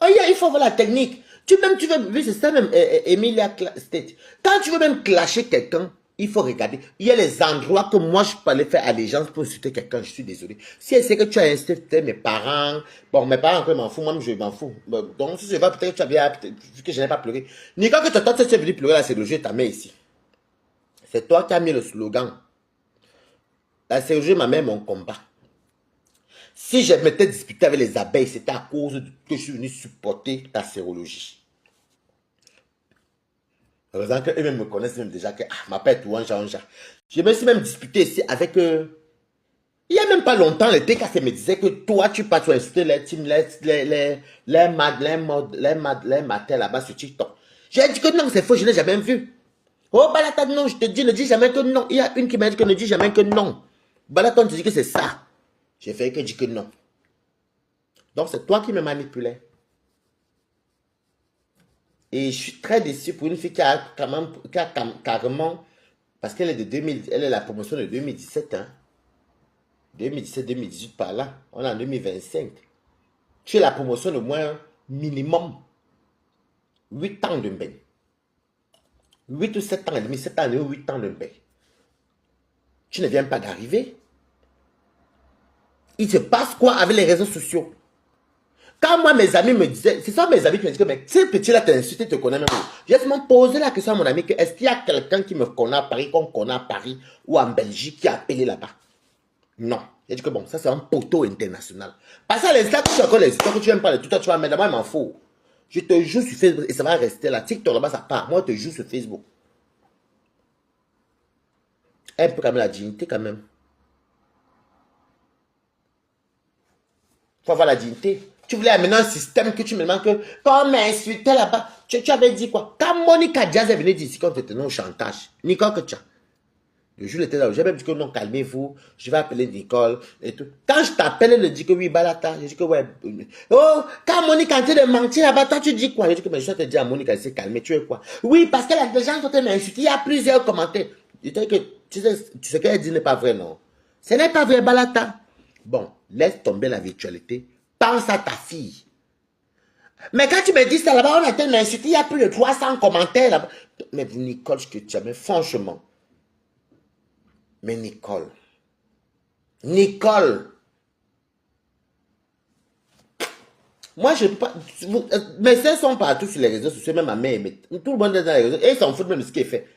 Oh, il faut voir la technique. Tu veux, c'est ça même, Emilia State. Quand tu veux même clasher quelqu'un, il faut regarder. Il y a les endroits que moi, je peux aller faire allégeance pour insulter quelqu'un. Je suis désolé. Si elle sait que tu as insulté mes parents, bon, mes parents, je m'en fous, moi, je m'en fous. Bon, donc, si je vais, peut-être que tu as bien, vu que je n'ai pas pleuré. Nicole, que toi, tu es venu pleurer, là, c'est le jeu, ta mère ici. C'est toi qui as mis le slogan. La chirurgie, ma mère, mon combat. Si je m'étais disputé avec les abeilles, c'était à cause que je suis venu supporter ta sérologie. Heureusement qu'eux-mêmes me connaissent même déjà que ma père est Ouanja. Je me suis même disputé ici avec eux. Il n'y a même pas longtemps, le TKC me disait que toi, tu passes à insulter les teams, les matins là-bas sur TikTok. J'ai dit que non, c'est faux, je n'ai jamais vu. Oh, Balata, non, je te dis, ne dis jamais que non. Il y a une qui m'a dit que ne dis jamais que non. Balata, on te dit que c'est ça. J'ai fait que dire que non. Donc, c'est toi qui me manipulais. Et je suis très déçu pour une fille qui a carrément, parce qu'elle est de 2000, elle est la promotion de 2017, hein. 2017-2018 par là. On est en 2025. Tu es la promotion de moins minimum 8 ans de bain. 8 ou 7 ans et demi, 7 ans et demi, 8 ans de bain. Tu ne viens pas d'arriver. Il se passe quoi avec les réseaux sociaux? Quand moi, mes amis me disaient, c'est ça mes amis qui me disaient, mais ce petit-là t'a insulté, te connaît même pas. J'ai seulement posé la question à mon ami, est-ce qu'il y a quelqu'un qui me connaît à Paris, qu'on connaît à Paris ou en Belgique, qui a appelé là-bas? Non. J'ai dit que bon, ça c'est un poteau international. Parce que l'instant que tu as encore les histoires que tu n'aimes pas, tout ça, tu vas mettre d'abord, il m'en faut. Je te joue sur Facebook et ça va rester là. TikTok là-bas, ça part. Moi, je te joue sur Facebook. Un peu quand même la dignité, quand même. Faut avoir la dignité. Tu voulais amener un système que tu me demandes que, quand on m'insultait là-bas, tu avais dit quoi? Quand Monica Diaz est venue d'ici, quand tu étais au chantage, Nicole que tu as. Le jour était là, j'ai même dit que non, calmez-vous, je vais appeler Nicole et tout. Quand je t'appelle, elle dit que oui, Balata, je dis que ouais. Oh, quand Monica est en train de mentir là-bas, toi tu dis quoi? Je dis que mais je te dis à Monica, c'est calmé, tu es quoi? Oui, parce que les gens sont en train de m'insulter, il y a plusieurs commentaires. Je dis que tu sais qu'elle dit n'est pas vrai, non? Ce n'est pas vrai, Balata. Bon, laisse tomber la virtualité. Pense à ta fille. Mais quand tu me dis ça là-bas, on a été m'insulter, il y a plus de 300 commentaires là-bas. Mais vous, Nicole, je te dis, mais franchement. Mais Nicole. Moi, je ne peux pas. Mes soeurs sont partout sur les réseaux sociaux, même ma mère. Mais tout le monde est dans les réseaux. Et ils s'en foutent même de ce qui est fait.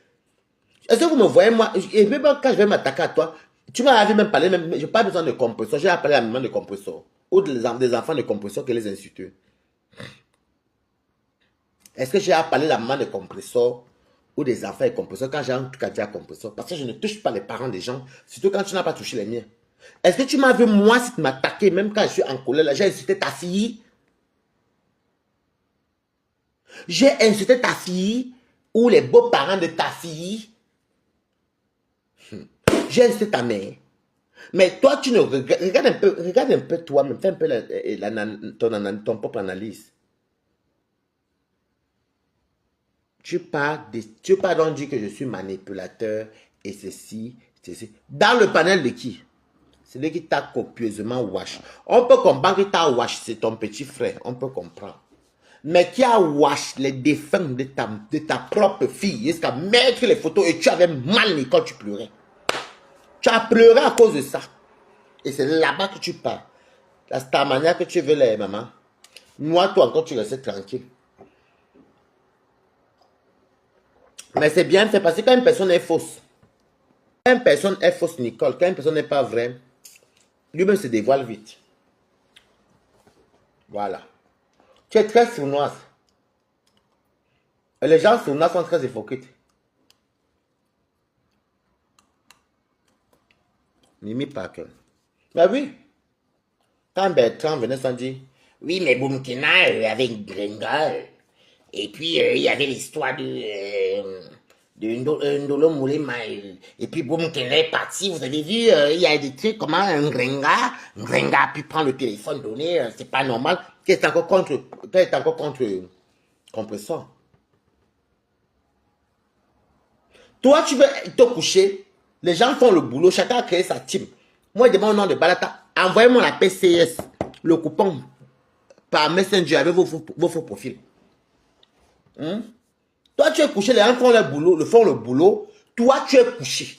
Est-ce que vous me voyez, moi, et même quand je vais m'attaquer à toi, tu m'as même parlé, même, je n'ai pas besoin de compresseur. J'ai appelé la maman de compresseur. Ou des enfants de compresseur qui les insultent. Est-ce que j'ai appelé la maman de compresseur ou des enfants de compresseur quand j'ai un truc à dire à compresseur? Parce que je ne touche pas les parents des gens, surtout quand tu n'as pas touché les miens. Est-ce que tu m'as vu, moi, si tu m'attaquais, même quand je suis en colère, là, j'ai insulté ta fille? J'ai insulté ta fille ou les beaux-parents de ta fille? J'ai insulté ta mère. Mais toi, tu ne regarde un peu toi-même, fais un peu ton propre analyse. Tu pars donc dire que je suis manipulateur et ceci. Dans le panel de qui? C'est lui qui t'a copieusement wash. On peut comprendre que t'as wash, c'est ton petit frère, on peut comprendre. Mais qui a wash les défunts de ta propre fille, jusqu'à mettre les photos et tu avais mal, Nicole, tu pleurais. Tu as pleuré à cause de ça. Et c'est là-bas que tu pars. La starmania que tu veux, les mamans. Moi, toi encore, tu restes tranquille. Mais c'est bien fait parce que quand une personne est fausse, quand une personne est fausse, Nicole, quand une personne n'est pas vraie, lui-même se dévoile vite. Voilà. Tu es très sournoise. Et les gens sournois sont très hypocrites. Mimi Parker. Mais oui, quand Bertrand venait sans dire, oui, mais Boumkina avec Gringal. Et puis, il y avait l'histoire de Ndolo Moulema. Et puis, Boumkina est parti. Vous avez vu, il y a des trucs, comment un Gringa a pu prendre le téléphone donné. C'est pas normal. Qu'est-ce que t'es encore contre ça? Toi, tu veux te coucher. Les gens font le boulot. Chacun a créé sa team. Moi, je demande au nom de Balata. Envoyez-moi la PCS. Le coupon par Messenger avec vos faux profils. Toi, tu es couché. Les gens font le boulot. Toi, tu es couché.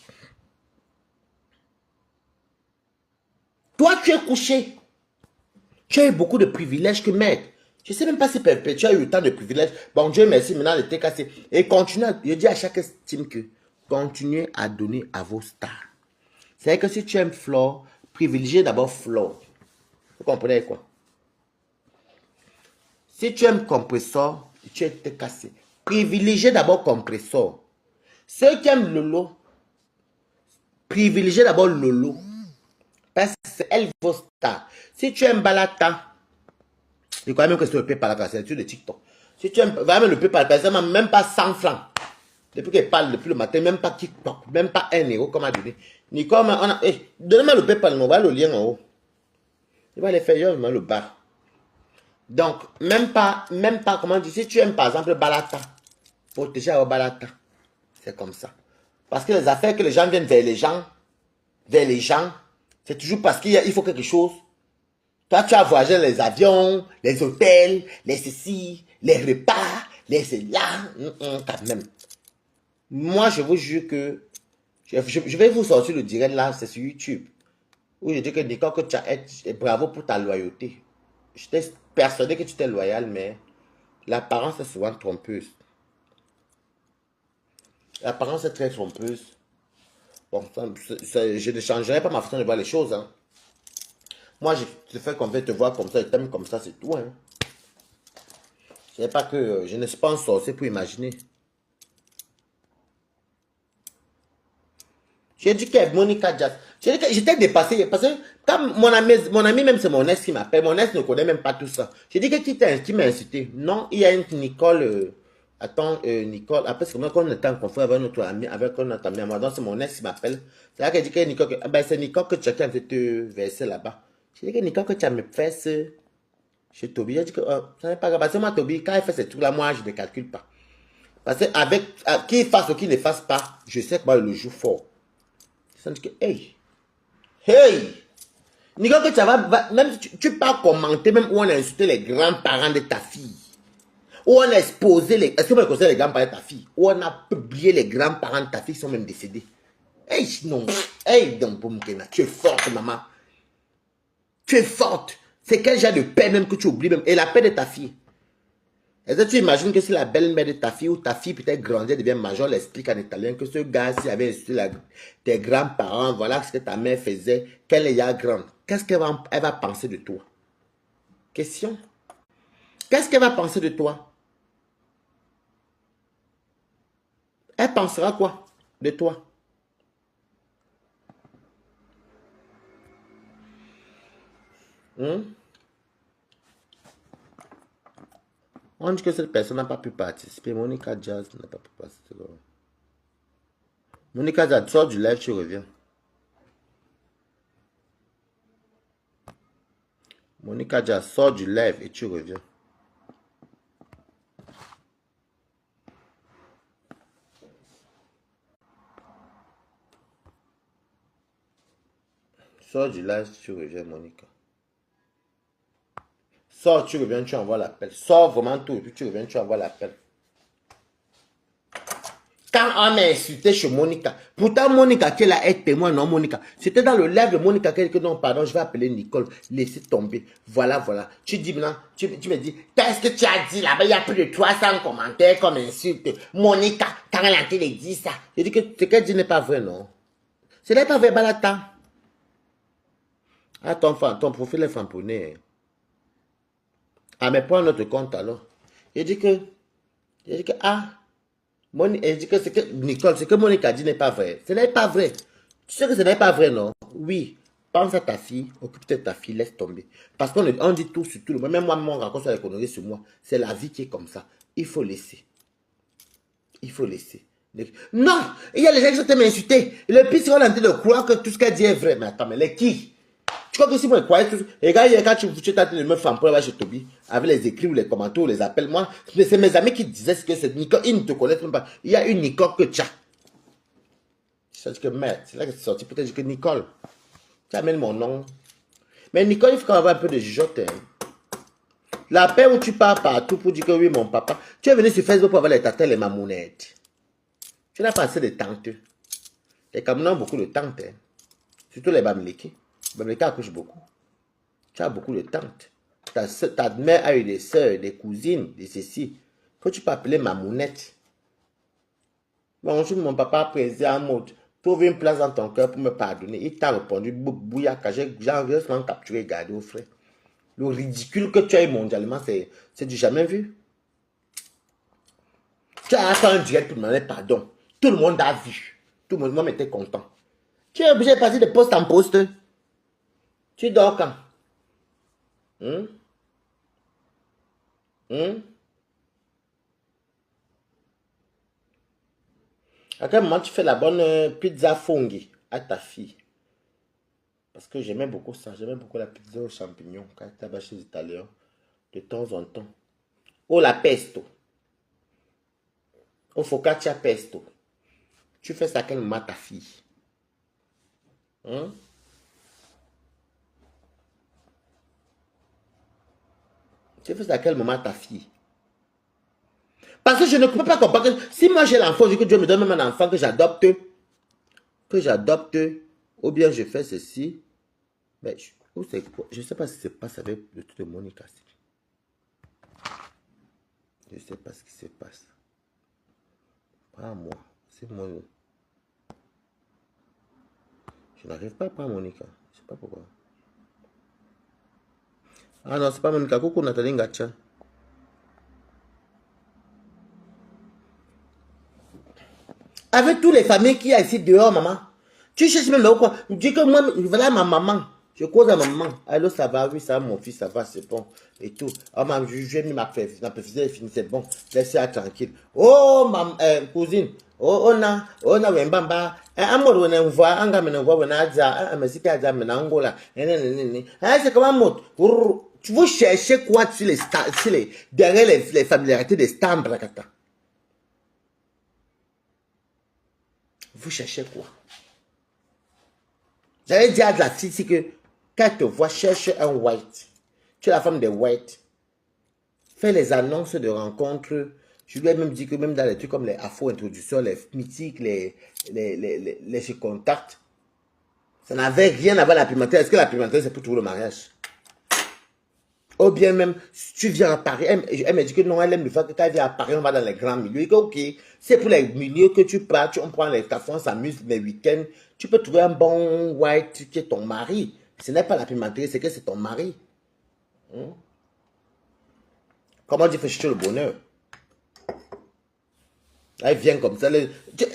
Toi, tu es couché. Tu as eu beaucoup de privilèges que merde. Je ne sais même pas si tu as eu autant de privilèges. Bon, Dieu merci, maintenant, le t'est cassé. Et continue, je dis à chaque team que continuez à donner à vos stars. C'est que si tu aimes Flore, privilégiez d'abord Flore. Vous comprenez quoi? Si tu aimes Compressor, tu es cassé. Privilégiez d'abord Compressor. Ceux qui aiment Lolo, privilégiez d'abord Lolo. Parce que c'est elle vos stars. Si tu aimes Balata, je crois même que c'est le Balata, c'est de TikTok. Si tu aimes vraiment le Balata, ça même pas 100 francs. Depuis qu'elle parle depuis le matin, même pas TikTok, même pas 1 euro comme a donné. Nicole, on a, donnez-moi le PayPal, on va le lien en haut. Il va les faire, je vais le bas. Donc, même pas, comment dire, si tu aimes par exemple Balata, protéger à Balata, c'est comme ça. Parce que les affaires que les gens viennent vers les gens, c'est toujours parce qu'il faut quelque chose. Toi, tu as voyagé les avions, les hôtels, les ceci, les repas, les cela, quand même. Moi, je vous jure que je vais vous sortir le direct là, c'est sur YouTube. Où je dis que Nicole, que tu as bravo pour ta loyauté. J'étais persuadé que tu étais loyal, mais l'apparence est souvent trompeuse. L'apparence est très trompeuse. Bon, je ne changerai pas ma façon de voir les choses. Hein. Moi, je te fais confiance, te voir comme ça, je t'aime comme ça, c'est tout. Hein. Ce n'est pas que je ne suis pas un sorcier pour imaginer. J'ai dit que Monica Jazz. J'étais dépassé parce que quand mon ami même c'est mon ex qui m'appelle, mon ex ne connaît même pas tout ça. J'ai dit que qui m'a incité. Non, il y a une Nicole. Attends, Nicole, après c'est comme quand on était en conflit avec notre ami, avec notre ami à moi, donc c'est mon ex qui m'appelle. C'est là qu'elle dit que Nicole, ben c'est Nicole que tu as qui a fait te verser là-bas. J'ai dit que Nicole que tu as mes fesses chez Toby. J'ai dit que ça n'est pas grave. Parce que moi, Toby, quand il fait ces trucs-là, moi je ne calcule pas. Parce que avec qu'il fasse ou qu'il ne fasse pas, je sais que moi le joue fort. Ça dit que, hey, Nicole, que tu vas, même tu peux commenter, même où on a insulté les grands-parents de ta fille. Où on a exposé les, est-ce que vous connaissez les grands-parents de ta fille? Où on a publié les grands-parents de ta fille qui sont même décédés. Hey, non, hey, donc, tu es forte, maman. Tu es forte. C'est quel genre de paix même que tu oublies même, et la paix de ta fille. Est-ce que tu imagines que si la belle-mère de ta fille ou ta fille peut-être grandie, elle devient major, elle explique en italien que ce gars-ci avait insulté tes grands-parents, voilà ce que ta mère faisait, qu'elle est grande. Qu'est-ce qu'elle va penser de toi? Question. Qu'est-ce qu'elle va penser de toi? Elle pensera quoi de toi? On dit que cette personne n'a pas pu participer. Monica Jazz n'a pas pu participer. Monica Jazz, sors du live, tu reviens. Monica Jazz, sors du live et tu reviens. Sors du live, tu reviens, Monica. Sors, tu reviens, tu envoies l'appel. Sors vraiment tout et puis tu reviens, tu envoies l'appel. quand on m'a insulté chez Monica, pourtant Monica qui est là est témoin, non Monica. C'était dans le live de Monica qui a dit que non, pardon, je vais appeler Nicole, laissez tomber. Voilà, voilà. Tu dis maintenant, tu me dis, qu'est-ce que tu as dit là-bas? Il y a plus de 300 commentaires comme insulte. Monica, quand elle a dit ça, je dis que ce qu'elle dit n'est pas vrai, non. Ce n'est pas vrai, Balata. Ah, ton profil est famponné. Ah, mais prends notre compte alors. Je dis que, ah, elle dit que ce que Nicole, ce que Monica dit n'est pas vrai. Ce n'est pas vrai. Tu sais que ce n'est pas vrai, non? Oui. Pense à ta fille, occupe-toi de ta fille, laisse tomber. Parce qu'on dit tout sur tout le monde. Même moi, mon raconte sur les conneries sur moi. C'est la vie qui est comme ça. Il faut laisser. Il faut laisser. Non! Il y a les gens qui sont m'insulter. Le pire, c'est qu'on est en train de croire que tout ce qu'elle dit est vrai. Mais attends, mais les qui? Tu crois que si moi je croyais tout... Et quand tu es en train de me faire un peu là chez Toby, avec les écrits ou les commentaires ou les appels, moi, c'est mes amis qui disaient que c'est Nicole. Ils ne te connaissent même pas. Il y a une Nicole que tu as. Je dis que merde, c'est là que c'est sorti. Peut-être que Nicole. Tu amènes mon nom. Mais Nicole, il faut avoir un peu de jugeote. La paix où tu pars partout pour dire que oui, mon papa. Tu es venu sur Facebook pour avoir les tatas et les mamounettes. Tu n'as pas assez de tantes. Les Camerounais ont beaucoup de tantes. Surtout les Bamileke. Les Bamileke accouchent beaucoup. Tu as beaucoup de tantes. Ta mère a eu des soeurs, des cousines, des ceci. Que tu peux appeler mamounette. Bonjour, mon papa président mode. Trouve une place dans ton cœur pour me pardonner. Il t'a répondu, bouyaka, j'ai seulement capturé et gardé au frais. Le ridicule que tu as eu mondialement, c'est du jamais vu. Tu as fait un direct pour demander pardon. Tout le monde a vu. Tout le monde était content. Tu es obligé de passer de poste en poste. Tu dors quand? À quel moment tu fais la bonne pizza fungi à ta fille? Parce que j'aimais beaucoup ça. J'aimais beaucoup la pizza aux champignons quand tu vas chez les Italiens. De temps en temps. Oh, la pesto. Oh, focaccia pesto. Tu fais ça à quel moment à ta fille? Tu fais ça à quel moment à ta fille? Parce que je ne peux pas comprendre que si moi j'ai l'enfant, je dis que Dieu me donne même un enfant que j'adopte, ou bien je fais ceci, mais je ne sais pas si c'est pas avec le truc de Monica. Je ne sais pas ce qui se passe. Pas moi, c'est moi. Je n'arrive pas à prendre Monica. Je ne sais pas pourquoi. Ah non, c'est pas Monica. Coucou Nathalie Ngacha. Avec toutes les familles qui y a ici dehors, maman. Tu cherches même quoi? Dis que moi, voilà ma maman. Je cause à ma maman. Allô, ça va? Oui, ça va, mon fils, ça va, c'est bon. Et tout. Oh, maman, j'ai mis ma perfusée, c'est bon. Laissez-la tranquille. Oh, ma cousine. Oh, on a un bamba. Amour, on a un voix, un gamin, on voit, on a déjà, un messie qui a déjà un angola. C'est comme un mot. Tu veux chercher quoi sur les, derrière les familiarités des stands, Brakata? Vous cherchez quoi? J'allais dire à la fille, c'est que quand elle te voit, cherche un white. Tu es la femme des whites. Fais les annonces de rencontres. Je lui ai même dit que même dans les trucs comme les afro-introductions, les mythiques, les chez contact, ça n'avait rien à voir avec la pimentaire. Est-ce que la pimentaire, c'est pour trouver le mariage? Ou bien même, si tu viens à Paris, elle me dit que non, elle aime le fait que quand elle vient à Paris, on va dans les grands milieux. Et que, ok, c'est pour les milieux que tu pars, on prend les cafés, on s'amuse les week-ends. Tu peux trouver un bon white qui est ton mari. Ce n'est pas la pimenterie, c'est que c'est ton mari. Comment tu fais chercher le bonheur? Elle vient comme ça.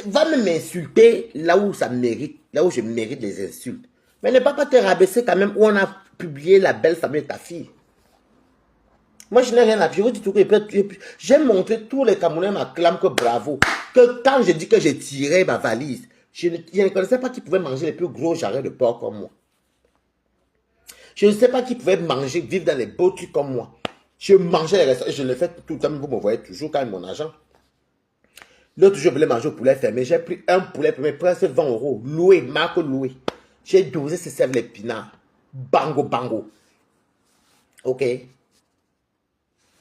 Va même m'insulter là où ça mérite, là où je mérite les insultes. Mais ne pas te rabaisser quand même où on a publié la belle famille de ta fille. Moi, je n'ai rien à dire. Je vous dis tout que j'ai montré tous les Camerounais m'acclament que bravo. Que quand je dis que j'ai tiré ma valise, je ne connaissais pas qui pouvait manger les plus gros jarrets de porc comme moi. Je ne sais pas qui pouvait manger, vivre dans les beaux trucs comme moi. Je mangeais les restaurants, je le fais tout le temps, vous me voyez toujours quand même mon argent. L'autre jour, je voulais manger au poulet fermé. J'ai pris un poulet fermé, presque 20 €. Loué, marque loué. J'ai dosé ces sèvres l'épinard. Bango, bango. Ok.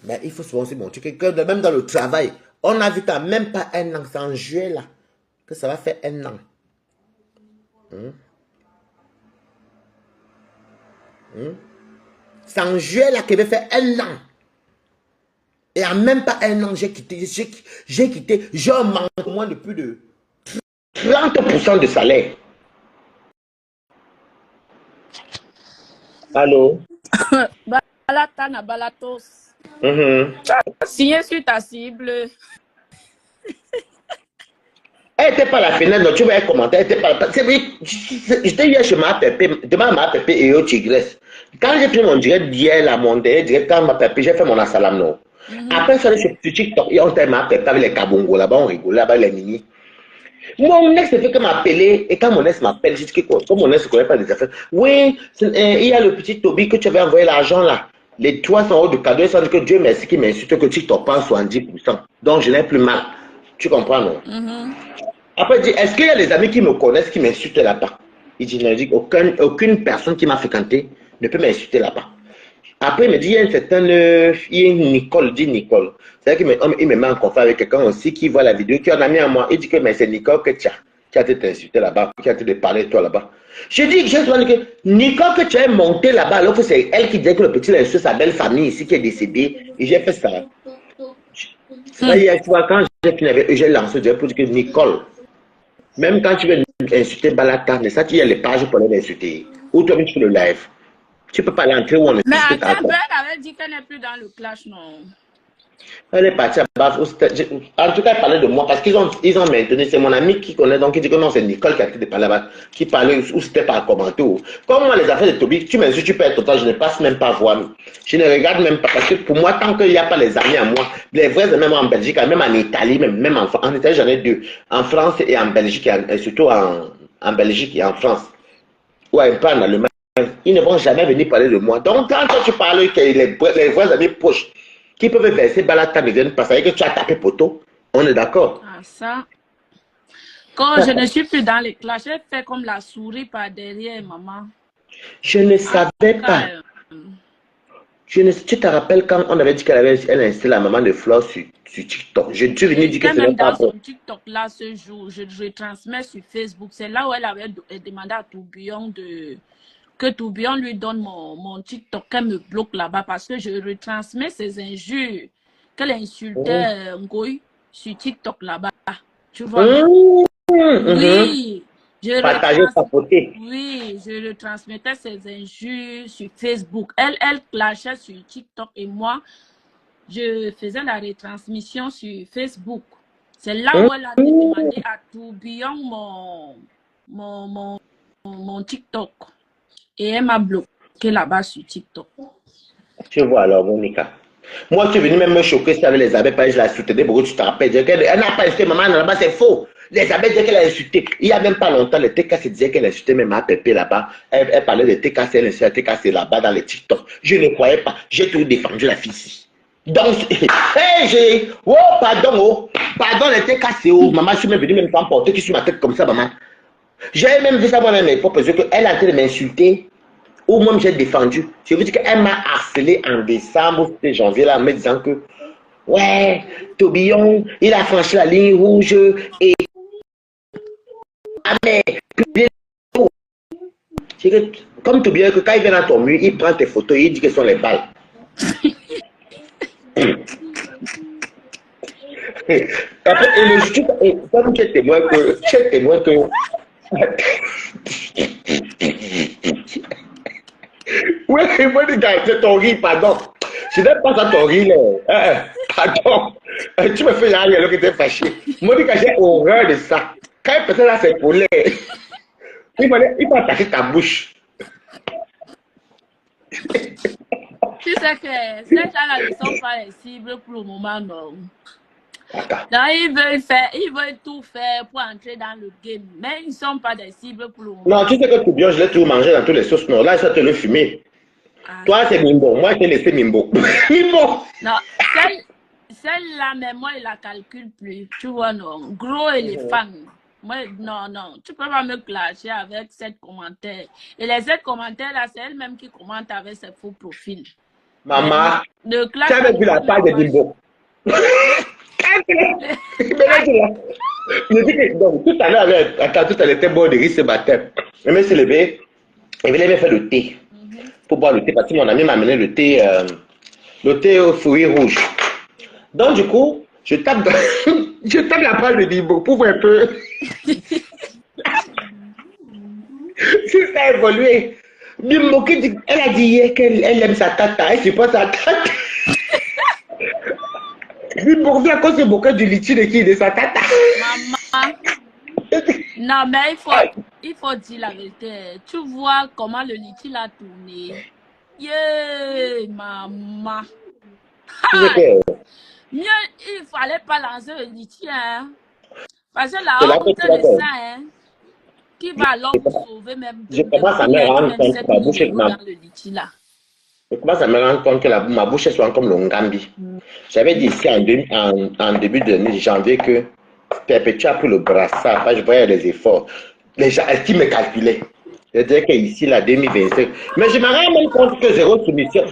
Mais il faut souvent aussi montrer que même dans le travail, On a vu quand même pas un an, c'est en juillet là, que ça va faire un an. C'est en juillet là qu'il va faire un an. Et en même pas un an, j'ai quitté, j'ai augmenté moins de plus de 30% de salaire. Allô? Balatana, balatos. Signé sur ta cible. Elle n'était pas à la fenêtre, donc tu vas commenter. Elle était pas. C'est vrai, j'étais hier chez ma pépé, demain ma pépé et au Tigresse. Quand j'ai fait mon direct d'hier, là, mon direct, quand ma pépé, j'ai fait mon assalam, non. Après, ça, sur TikTok, on était ma pépé avec les Kabongo là-bas, on rigolait là-bas, les mini. Mon ex fait que m'appeler, et quand mon ex m'appelle, je dis que comme mon ex ne connaît pas des affaires, oui, il y a le petit Toby que tu avais envoyé l'argent là. Les 300 euros de cadeau, ça dit que Dieu merci qui m'insulte que TikTok prend 70%. Donc je n'ai plus mal. Tu comprends, non? Après, il dit, est-ce qu'il y a des amis qui me connaissent qui m'insultent là-bas? Il dit, non, il dit, aucune personne qui m'a fréquenté ne peut m'insulter là-bas. Après, il me dit, il y a une certaine, il y a une Nicole, dit Nicole. C'est-à-dire qu'il me met en conflit avec quelqu'un aussi qui voit la vidéo, qui en a mis à moi. Il dit que c'est Nicole que tu as qui a été insulté là-bas, qui a été parlé de toi là-bas. Je dis, j'ai souvent dit que Nicole que tu as monté là-bas, alors que c'est elle qui disait que le petit insulte sa belle famille ici qui est décédée, et j'ai fait ça. C'est pas hier, tu vois, quand j'ai fini avec eux, j'ai lancé pour dire que Nicole, même quand tu veux insulter Balata, mais ça, tu y a les pages pour les insulter. Ou toi-même, tu fais le live. Tu peux pas l'entrer où on est. Mais attends, Ben avait dit qu'elle n'est plus dans le clash, non? Elle est partie à bas. En tout cas, elle parlait de moi parce qu'ils ont maintenu. C'est mon ami qui connaît, donc il dit que non, c'est Nicole qui a été de parler là-bas, qui parlait ou c'était par commentaire. Comme moi, les affaires de Toby, tu m'insultes, tu perds ton temps, je ne passe même pas voir. Je ne regarde même pas parce que pour moi, tant qu'il n'y a pas les amis à moi, les vrais amis en Belgique, même en Italie, même en Italie, j'en ai deux. En France et en Belgique, et surtout en Belgique et en France. Ou un peu en Allemagne. Ils ne vont jamais venir parler de moi. Donc, quand toi, tu parles que les vrais amis proches qui peuvent verser Balata ne viennent pas, ça veut dire que tu as tapé poteau. On est d'accord? Ah, ça. Quand je ne suis plus dans les clashs, j'ai fait comme la souris par derrière, maman. Je ne savais pas. Tu te rappelles quand on avait dit qu'elle a installé la maman de Flore sur TikTok? Je suis venu dire que même pas dans son TikTok là ce jour, je transmets sur Facebook. C'est là où elle avait demandé à Tourbillon que Tourbillon lui donne mon TikTok, qu'elle me bloque là-bas parce que je retransmets ses injures, qu'elle insultait Ngoï sur TikTok là-bas. Tu vois? Oui. Oui, je retransmettais ses injures sur Facebook. Elle clashait sur TikTok et moi, je faisais la retransmission sur Facebook. C'est là où elle a demandé à Tourbillon mon TikTok. Et elle m'a bloqué là-bas sur TikTok. Tu vois alors, Monica. Moi, tu es venu même me choquer si avec les abeilles, je l'ai soutenue, beaucoup tu te rappelles. Elle n'a pas insulté maman là-bas, c'est faux. Les abeilles disaient qu'elle a insulté. Il n'y a même pas longtemps, le TKC disait qu'elle insultait même ma pépé là-bas. Elle parlait de TKC, elle insultait TKC là-bas dans les TikTok. Je ne croyais pas. J'ai tout défendu la fille ici. Donc, oh, pardon, les TKC, oh, maman, je suis même venu même t'emporter qui sur ma tête comme ça, maman. J'ai même vu ça moi-même, mes propres yeux, qu'elle a en train de m'insulter. Ou même j'ai défendu. Je veux dire qu'elle m'a harcelé en décembre, c'était janvier, là, en me disant que, ouais, Tourbillon, il a franchi la ligne rouge et. Ah, mais. Comme Tourbillon, que quand il vient dans ton mur, il prend tes photos et il dit que ce sont les balles. Comme tu es témoin que. Oui, Monica, c'est ton riz, pardon. Je n'aime pas ça ton riz, là. Pardon. Tu me fais la alors que tu es fâché. Monica, j'ai horreur de ça. Quand une personne a ses poulets, il faut attaquer ta bouche. Tu sais que ces gens-là ne sont pas les cibles pour le moment, non. Non, ils veulent tout faire pour entrer dans le game, mais ils ne sont pas des cibles pour le moment. Non, tu sais que Tourbillon, je l'ai toujours mangé dans tous les sauces. Non, là, ça te le fumer. Toi, c'est Mimbo. Moi, je t'ai laissé Mimbo. Mimbo! Non, celle-là, mais moi, je la calcule plus. Tu vois, non. Gros éléphant. Moi, non. Tu peux pas me clasher avec 7 commentaires. Et les 7 commentaires, là, c'est elle-même qui commente avec ses faux profils. Maman, tu avais vu la page de Mimbo. Quand Mais là, je dis que, donc, tout à l'heure, attends, tout à l'heure, était bon de rire ce matin. Je me suis levé, et il avait fait le thé. Pour boire le thé, parce que mon ami m'a amené le thé aux fruits rouges. Donc, du coup, je tape, je tape la page de Dibo pour voir un peu si ça a évolué. Bimbo, elle a dit hier qu'elle aime sa tata, elle supporte sa tata. Bimbo vient à cause de bouquet du litchi de qui? De sa tata. Maman. Non, mais il faut dire la vérité. Tu vois comment le litchi a tourné. Yeah, maman. Mieux, il fallait pas lancer le litchi, hein. Parce que la honte de ça, hein, qui va alors vous sauver même de je commence à me rendre compte que ma bouche est dans le litchi là. Je commence à me rendre compte que ma bouche est souvent comme le Ngambi. J'avais dit ici en début de janvier que Perpétua a pris le brassard, je voyais les efforts. Les gens qui me calculaient. Je disais qu'ici, la 2025. Mais je me rends même compte que zéro soumission.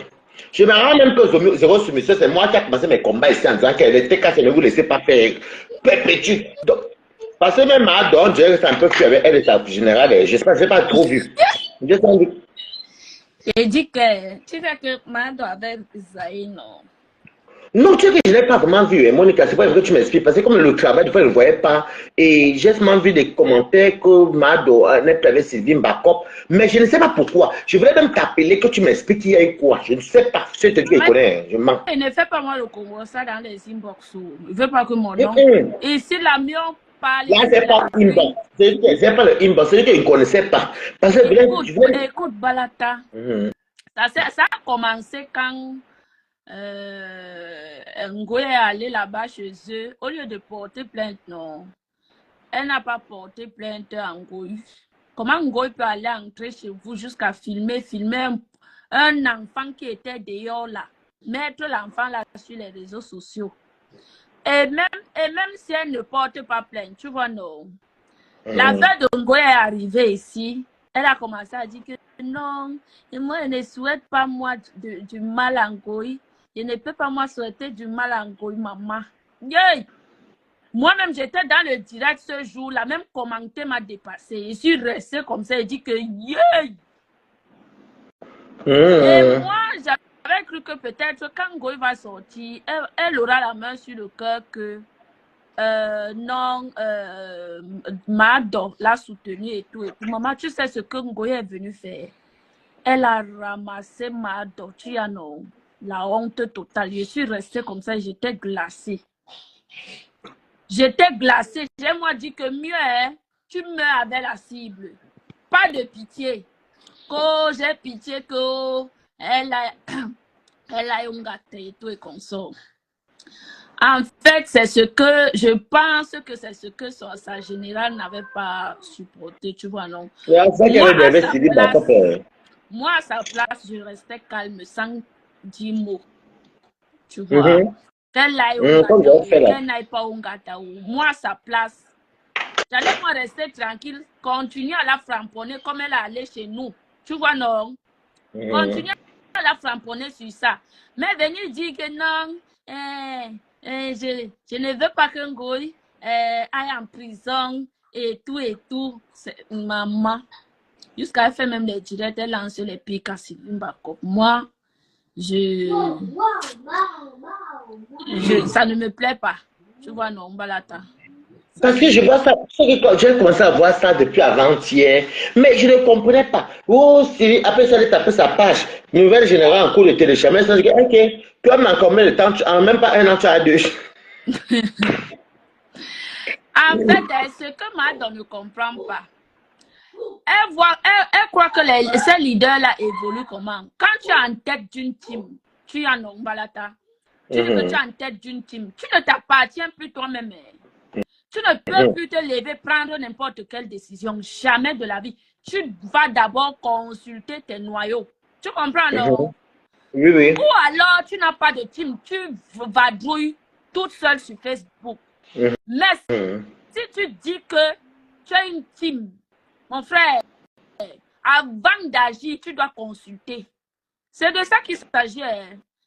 Je me rends même que zéro soumission, c'est moi qui ai commencé mes combats ici en disant qu'elle était cassée, ne vous laissez pas faire. Perpétue. Parce que même à Don, c'est un peu fou avec elle et sa générale. Je n'ai pas trop vu. J'ai dit que tu sais que Mado avec Isaïe, non. Non, tu sais que je n'ai pas vraiment vu, hein, Monica, c'est pas vrai que tu m'expliques, parce que comme le travail, des fois, je ne le voyais pas, et j'ai seulement vu des commentaires que Mado n'est plus avec Sylvie Mbakop, mais je ne sais pas pourquoi. Je voulais même t'appeler, que tu m'expliques qu'il y a eu quoi. Je ne sais pas, je te dis que je connais, je mens. Il ne fait pas moi le Congo, ça dans les inbox. Il ne veut pas que mon nom. Et si la mienne parle. Là, c'est pas inbox. C'est pas le inbox, c'est qu'il ne connaissait pas. Parce que écoute, Balata, ça a commencé quand Ngoye est allé là-bas chez eux. Au lieu de porter plainte, non. Elle n'a pas porté plainte à Ngoye. Comment Ngoye peut aller entrer chez vous jusqu'à filmer un enfant qui était dehors là, mettre l'enfant là sur les réseaux sociaux. Et même si elle ne porte pas plainte, tu vois, non. La veille de Ngoye est arrivée ici, elle a commencé à dire que non, et moi, je ne souhaite pas moi du mal à Ngoye. Je ne peux pas moi souhaiter du mal à Ngoye, maman. Yeah. Moi-même, j'étais dans le direct ce jour-là, même commentaire m'a dépassé. Je suis restée comme ça et dit que yeah. Et moi, j'avais cru que peut-être quand Ngoye va sortir, elle aura la main sur le cœur que non, Mado l'a soutenu et tout. Et puis, maman, tu sais ce que Ngoye est venu faire? Elle a ramassé Mado. Tu as non, la honte totale. Je suis restée comme ça, j'étais glacée. J'étais glacée. J'ai moi dit que mieux, hein, tu meurs avec la cible. Pas de pitié. Que j'ai pitié que elle a un gâteau et tout et comme ça. En fait, c'est ce que je pense que c'est ce que sa générale n'avait pas supporté, tu vois, non? Moi, à sa place, je restais calme, sans dire mot, tu vois. Qu'elle n'aille pas au gâteau. Moi, à sa place, j'allais moi rester tranquille, continuer à la framponner comme elle allait chez nous, tu vois, non? Continuer à la framponner sur ça. Mais venir dire que non, je ne veux pas que Ngoye aille en prison et tout. Maman, jusqu'à elle fait même les directs, elle lance les pics à Sylvie Mbakop. Moi, ça ne me plaît pas. Tu vois, non, Balata. Parce que je vois ça, j'ai commencé à voir ça depuis avant-hier, mais je ne comprenais pas. Oh, si, après ça, elle a tapé sa page, nouvelle générale en cours de téléchargement, ça, je dis, ok, comme en combien de temps, en même pas un an, tu as deux. En fait, ce que Mado ne comprend pas, elle croit que ces leaders-là évoluent comment? Quand tu es en tête d'une team, tu es en Ombalata, tu dis que tu es en tête d'une team, tu ne t'appartiens plus toi-même. Tu ne peux plus te lever, prendre n'importe quelle décision, jamais de la vie. Tu vas d'abord consulter tes noyaux. Tu comprends, non? Oui, oui. Ou alors, tu n'as pas de team, tu vadrouilles toute seule sur Facebook. Mais si tu dis que tu as une team, mon frère, avant d'agir, tu dois consulter. C'est de ça qu'il s'agit.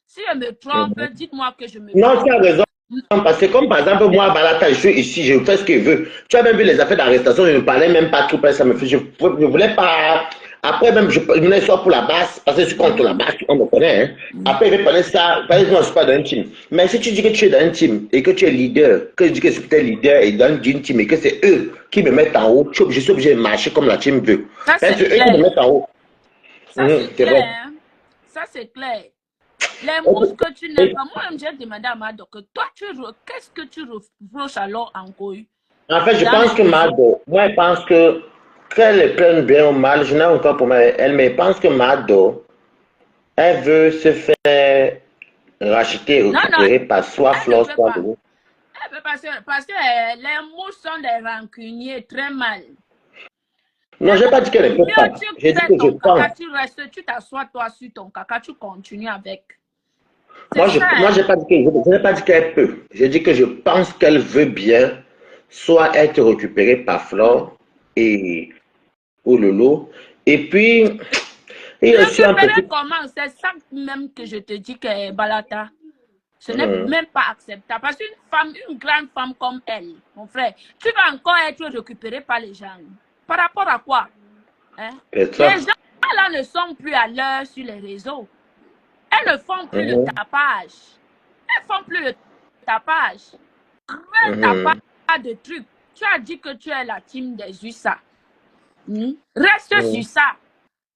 Si je me trompe, dites-moi que je me trompe. Non, tu as raison. Parce que comme par exemple, moi, Balata, je suis ici, je fais ce que je veux. Tu as même vu les affaires d'arrestation, je ne parlais même pas trop, ça me fait, je voulais pas. Après, même, je venais soit pour la basse, parce que je suis contre la basse, on me connaît. Hein. Après, il va parler ça, par exemple, moi, je ne suis pas dans un team. Mais si tu dis que tu es dans un team et que tu es leader, que je dis que je suis leader et dans une team et que c'est eux qui me mettent en haut, je suis obligé de marcher comme la team veut. Ça, C'est c'est eux qui me clair. mettent en haut. Ça, c'est C'est vrai. clair. Hein. Ça, c'est clair. Les mousses que tu n'aimes pas, moi-même, j'ai demandé à Mado que toi, qu'est-ce que tu reproches alors encore En fait, je dans pense les que réseaux? Mado, moi, je pense que qu'elle est pleine bien ou mal, je n'ai encore pour moi elle, mais je pense que Mado, elle veut se faire racheter, Non, non, récupérer par soit elle ne Flore, peut soit pas. Lulu. Elle peut parce que les mousses sont des rancuniers très mal. Non, je n'ai pas dit qu'elle ne peut Mieux pas. tu J'ai dit fais que je ton pense. caca, tu restes, tu t'assois toi sur ton caca, tu continues avec. C'est Moi, ça, je hein? n'ai pas dit je n'ai pas dit qu'elle peut. J'ai dit que je pense qu'elle veut bien soit être récupérée par Flore et ou Lolo. Et puis, il y a aussi un Récupérer petit. comment? C'est ça même que je te dis que Balata. Ce n'est même pas acceptable. Parce qu'une femme, une grande femme comme elle, mon frère, tu vas encore être récupéré par les gens. Par rapport à quoi? Hein? C'est Les ça. gens là ne sont plus à l'heure sur les réseaux. Elles ne font plus le Mhm, tapage. Elles ne font plus le tapage. Crée tapage mhm, de trucs. Tu as dit que tu es la team des USA. Reste sur mhm. ça.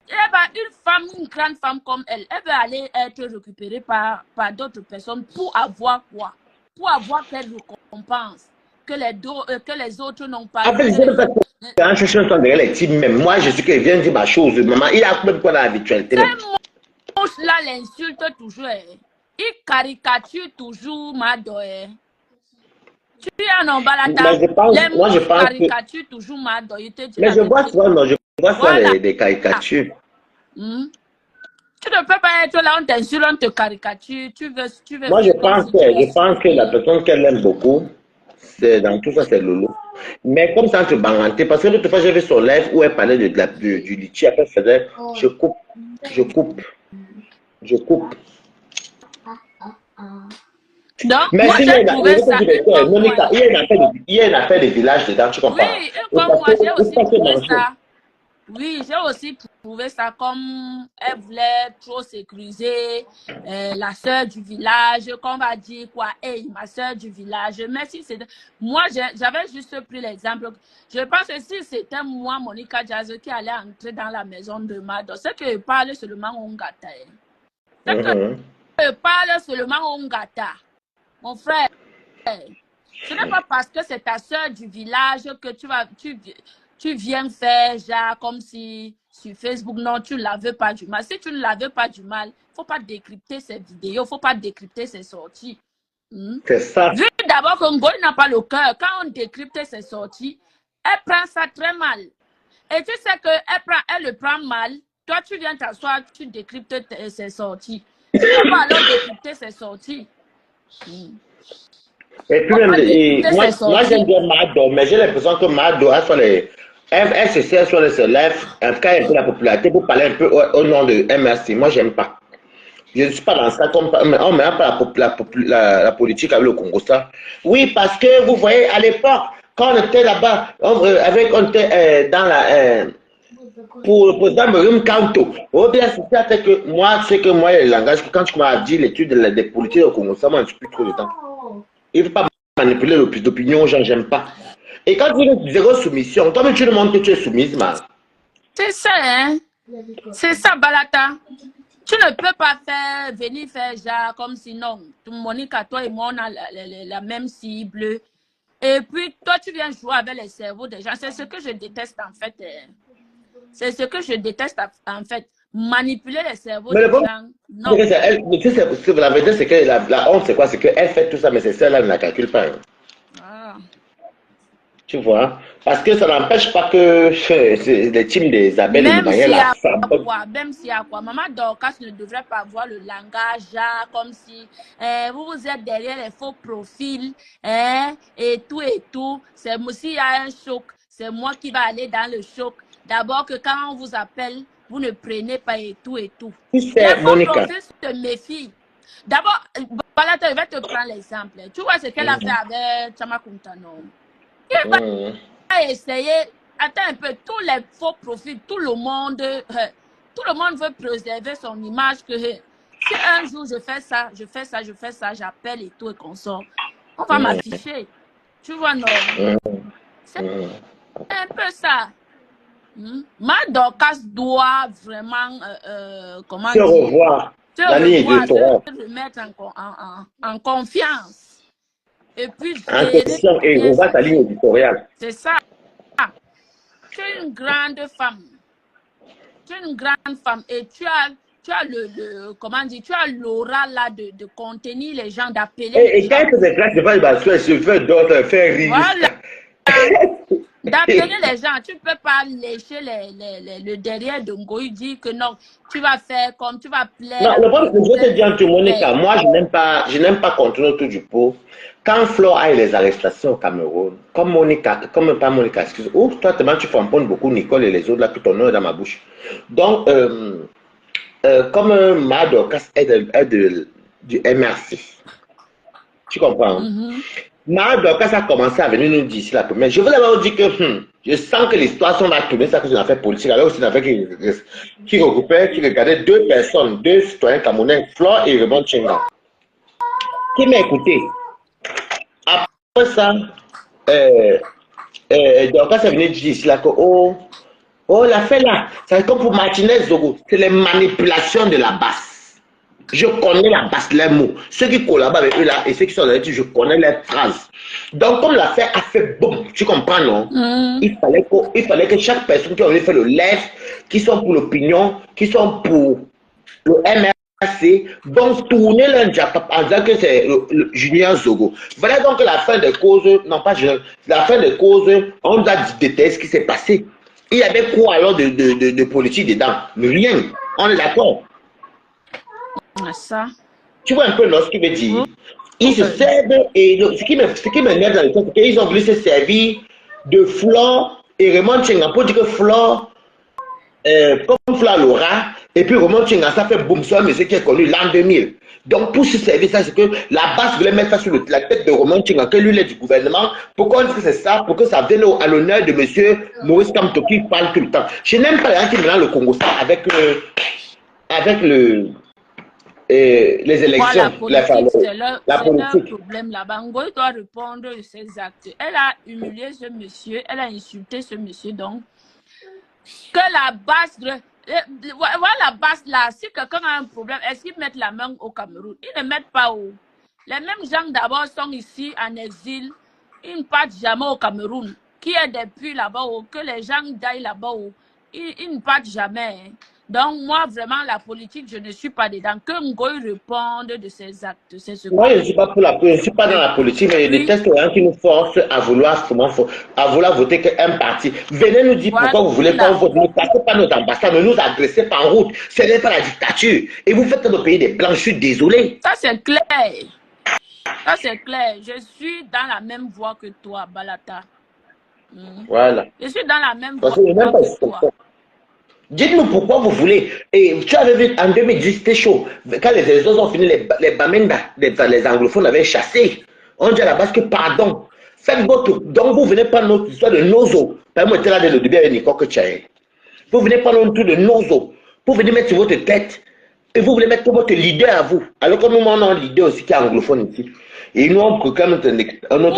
Eh ben, une femme, une grande femme comme elle veut aller être récupérée par d'autres personnes pour avoir quoi? Pour avoir quelle récompense que les autres n'ont pas En eu, fait, que je ne sais les pas autres... quand je suis en train de regarder les teams, même moi, je suis qui vient dire ma chose. Maman, il a même quoi dans l'habitualité même. Ces mots-là l'insultent toujours. Hein. Ils caricaturent toujours Madoé. Tu es en Balata, Mais je pense, les moi, je mots pense que. caricaturent toujours Madoé. Il te dit Mais la je vois vérité. souvent, non, je vois souvent Voilà. des caricatures. Hmm. Tu ne peux pas être là, on t'insulte, on te caricature. Tu veux Moi, faire comme si tu es je pense que la supérieur. personne qu'elle aime beaucoup, c'est dans tout ça, c'est Lolo. Mais comme ça, entre banganté, parce que l'autre fois, j'ai vu son live où elle parlait du litchi, après, elle faisait, je coupe, je coupe, je coupe. Donc, Mais moi, si, j'ai trouvé ça une comme moi. Monica, il y a une affaire de village dedans, tu Oui, comprends? une Et comme parce que, moi, j'ai et aussi parce que trouvé manger. ça. Oui, j'ai aussi trouvé ça comme elle voulait trop sécuriser la sœur du village, qu'on va dire quoi, hey, ma sœur du village. Mais si c'est. Moi, j'avais juste pris l'exemple. Je pense que si c'était moi, Monica Jazz, qui allait entrer dans la maison de Mado, c'est que je parle seulement Ongata. C'est que Mhm. je parle seulement Ongata. Mon frère. Ce n'est pas parce que c'est ta soeur du village que tu viens faire genre comme si sur Facebook, non, tu ne la veux pas du mal. Si tu ne la veux pas du mal, il ne faut pas décrypter ses vidéos, il ne faut pas décrypter ses sorties. C'est ça. Vu d'abord que Ngoy n'a pas le cœur, quand on décrypte ses sorties, elle prend ça très mal. Et tu sais qu'elle le prend mal. Toi, tu viens t'asseoir, tu décryptes ses sorties. Il ne faut pas alors décrypter ses sorties. Et puis Faut même, pas décrypter moi, ses moi j'aime sorties. bien Mado, mais j'ai l'impression que Mado, elle se sert sur les lèvres, en tout cas un peu la popularité pour parler un peu au nom de MRC. Moi, j'aime pas. Je ne suis pas dans ça comme on ne met pas la politique avec le Congo, ça. Oui, parce que vous voyez, à l'époque, quand on était là-bas, on était dans pour le président Merim Kanto. Oh bien, c'est ça, c'est que moi, le langage, quand tu m'as dit l'étude des politiques au Congo, ça, moi, je ne suis plus trop de temps. Il ne faut pas manipuler l'opinion aux gens, j'aime pas. Et quand tu dis zéro soumission, toi-même tu demandes que tu es soumise, man. C'est ça, hein? C'est ça, Balata. Tu ne peux pas venir faire genre comme si non. Monica, toi et moi, on a la même cible. Et puis, toi, tu viens jouer avec les cerveaux des gens. C'est ce que je déteste, en fait. C'est ce que je déteste, en fait. Manipuler les cerveaux Mais le des problème, gens. Non. la vérité, c'est que la honte, c'est quoi? C'est qu'elle fait tout ça, mais c'est celle-là, elle ne la calcule pas. Hein. Ah. Tu vois? Parce que ça n'empêche pas que les teams d'Isabelle et Même Lumayel, s'il y là, a ça empêche. quoi, même s'il y a quoi. Maman Dorcas ne devrait pas avoir le langage comme si vous êtes derrière les faux profils et tout et tout. C'est moi s'il y a un choc, c'est moi qui va aller dans le choc. D'abord que quand on vous appelle, vous ne prenez pas et tout et tout. Tu Les sais, faux Monica, profils se méfient. D'abord, Balata, je vais te prendre l'exemple. Tu vois ce qu'elle a fait avec Chama Kuntano. Il va essayer, attends un peu, tous les faux profils, tout le monde veut préserver son image que si un jour je fais ça, j'appelle et tout et qu'on sort, on va m'afficher. Tu vois, non? C'est un peu ça. Ma Dorcas doit vraiment, comment Se dire, revoir. La ligne éditoriale. se remettre en confiance. Et puis, En question, et revoir ta ligne éditoriale. c'est ça. Tu es une grande femme. Tu es une grande femme et tu as comment dire, tu as l'aura là de contenir les gens, d'appeler les Et quand gens. il fait des classes, je fais d'autres, faire rire. Voilà. D'appeler les gens, tu ne peux pas lécher le derrière de Ngoï, dire que non, tu vas faire comme tu vas plaire. Non, le problème, je vais te dire, Monica, moi, je n'aime pas contrôler tout du pot. Quand Flo a eu les arrestations au Cameroun, comme Monica, comme pas Monica, excuse, ou toi, tu framponnes beaucoup Nicole et les autres, là, tout ton nom est dans ma bouche. Donc, comme Madocas est du MRC, tu comprends? Madocas a commencé à venir nous dire ici la première. Je vous avais dit que je sens que l'histoire va tourner, ça que c'est une affaire politique. Alors, c'est une affaire qui regardait deux personnes, deux citoyens camerounais, Flore et Raymond Tchenga, qui m'a écouté. Après ça, Dorcas est venu dire ici là que, oh, l'affaire là, c'est comme pour Martinez Zogo, c'est les manipulations de la base. Je connais la base, les mots. Ceux qui collaborent avec eux là et ceux qui sont dans l'étude, je connais les phrases. Donc, comme l'affaire a fait boum, tu comprends, non? Il fallait que chaque personne qui a envie de faire le live, qui sont pour l'opinion, qui sont pour le MRC, donc tourner leur diapap en disant que c'est le Junior Zogo. Voilà donc la fin des causes, non pas Junior, la fin des causes, on a détecté ce qui s'est passé. Il y avait quoi alors de politique dedans? Rien. On est d'accord. Ça. Tu vois un peu ce qu'il veut dire. Ils se servent, et ce qui m'énerve dans le temps, c'est qu'ils ont voulu se servir de Flore et Raymond Tchenga pour dire que Flore, comme Flore Laura, et puis Raymond Tchenga, ça fait boum, ça, mais ce qui est connu l'an 2000. Donc pour se servir, ça, c'est que la base voulait mettre ça sur la tête de Raymond Tchenga, que lui, il est du gouvernement. Pourquoi on dit que c'est ça? Pour que ça vienne à l'honneur de monsieur Maurice Kamto qui parle tout le temps. Je n'aime pas les gens qui mélangent le Congo ça avec les élections, la politique, c'est leur problème là-bas. Ngoï doit répondre de ses actes. Elle a humilié ce monsieur, elle a insulté ce monsieur, donc que la base voilà la base là, si quelqu'un a un problème, est-ce qu'ils mettent la main au Cameroun? Ils ne mettent pas où. Les mêmes gens d'abord sont ici en exil, ils ne partent jamais au Cameroun. Qui est depuis là-bas, que les gens d'aillent là-bas, ils ne partent jamais. Donc, moi, vraiment, la politique, je ne suis pas dedans. Que Ngoï réponde de ses actes. Moi, je ne suis pas pour je ne suis pas dans la politique, mais je déteste les gens qui nous forcent à vouloir voter qu'un parti. Venez nous dire pourquoi vous voulez pas voter. Ne passez pas nos ambassades, ne nous agressez pas en route. Ce n'est pas la dictature. Et vous faites nos pays des blancs, je suis désolé. Ça, c'est clair. Ça, c'est clair. Je suis dans la même voie que toi, Balata. Voilà. Je suis dans la même voie que toi. Dites-nous pourquoi vous voulez. Et tu avais vu en 2010, c'était chaud. Quand les réseaux ont fini, les Bamenda, les anglophones avaient chassé. On dit à la base que pardon. Faites votre. Donc vous venez pas notre histoire de Nozo. Par exemple, tu es là dès le début avec Nicole Tchaye. Vous venez pas notre tour de Nozo. Vous venez mettre sur votre tête. Et vous voulez mettre votre leader à vous. Alors que nous, on a un leader aussi qui est anglophone ici. Et nous, on proclame notre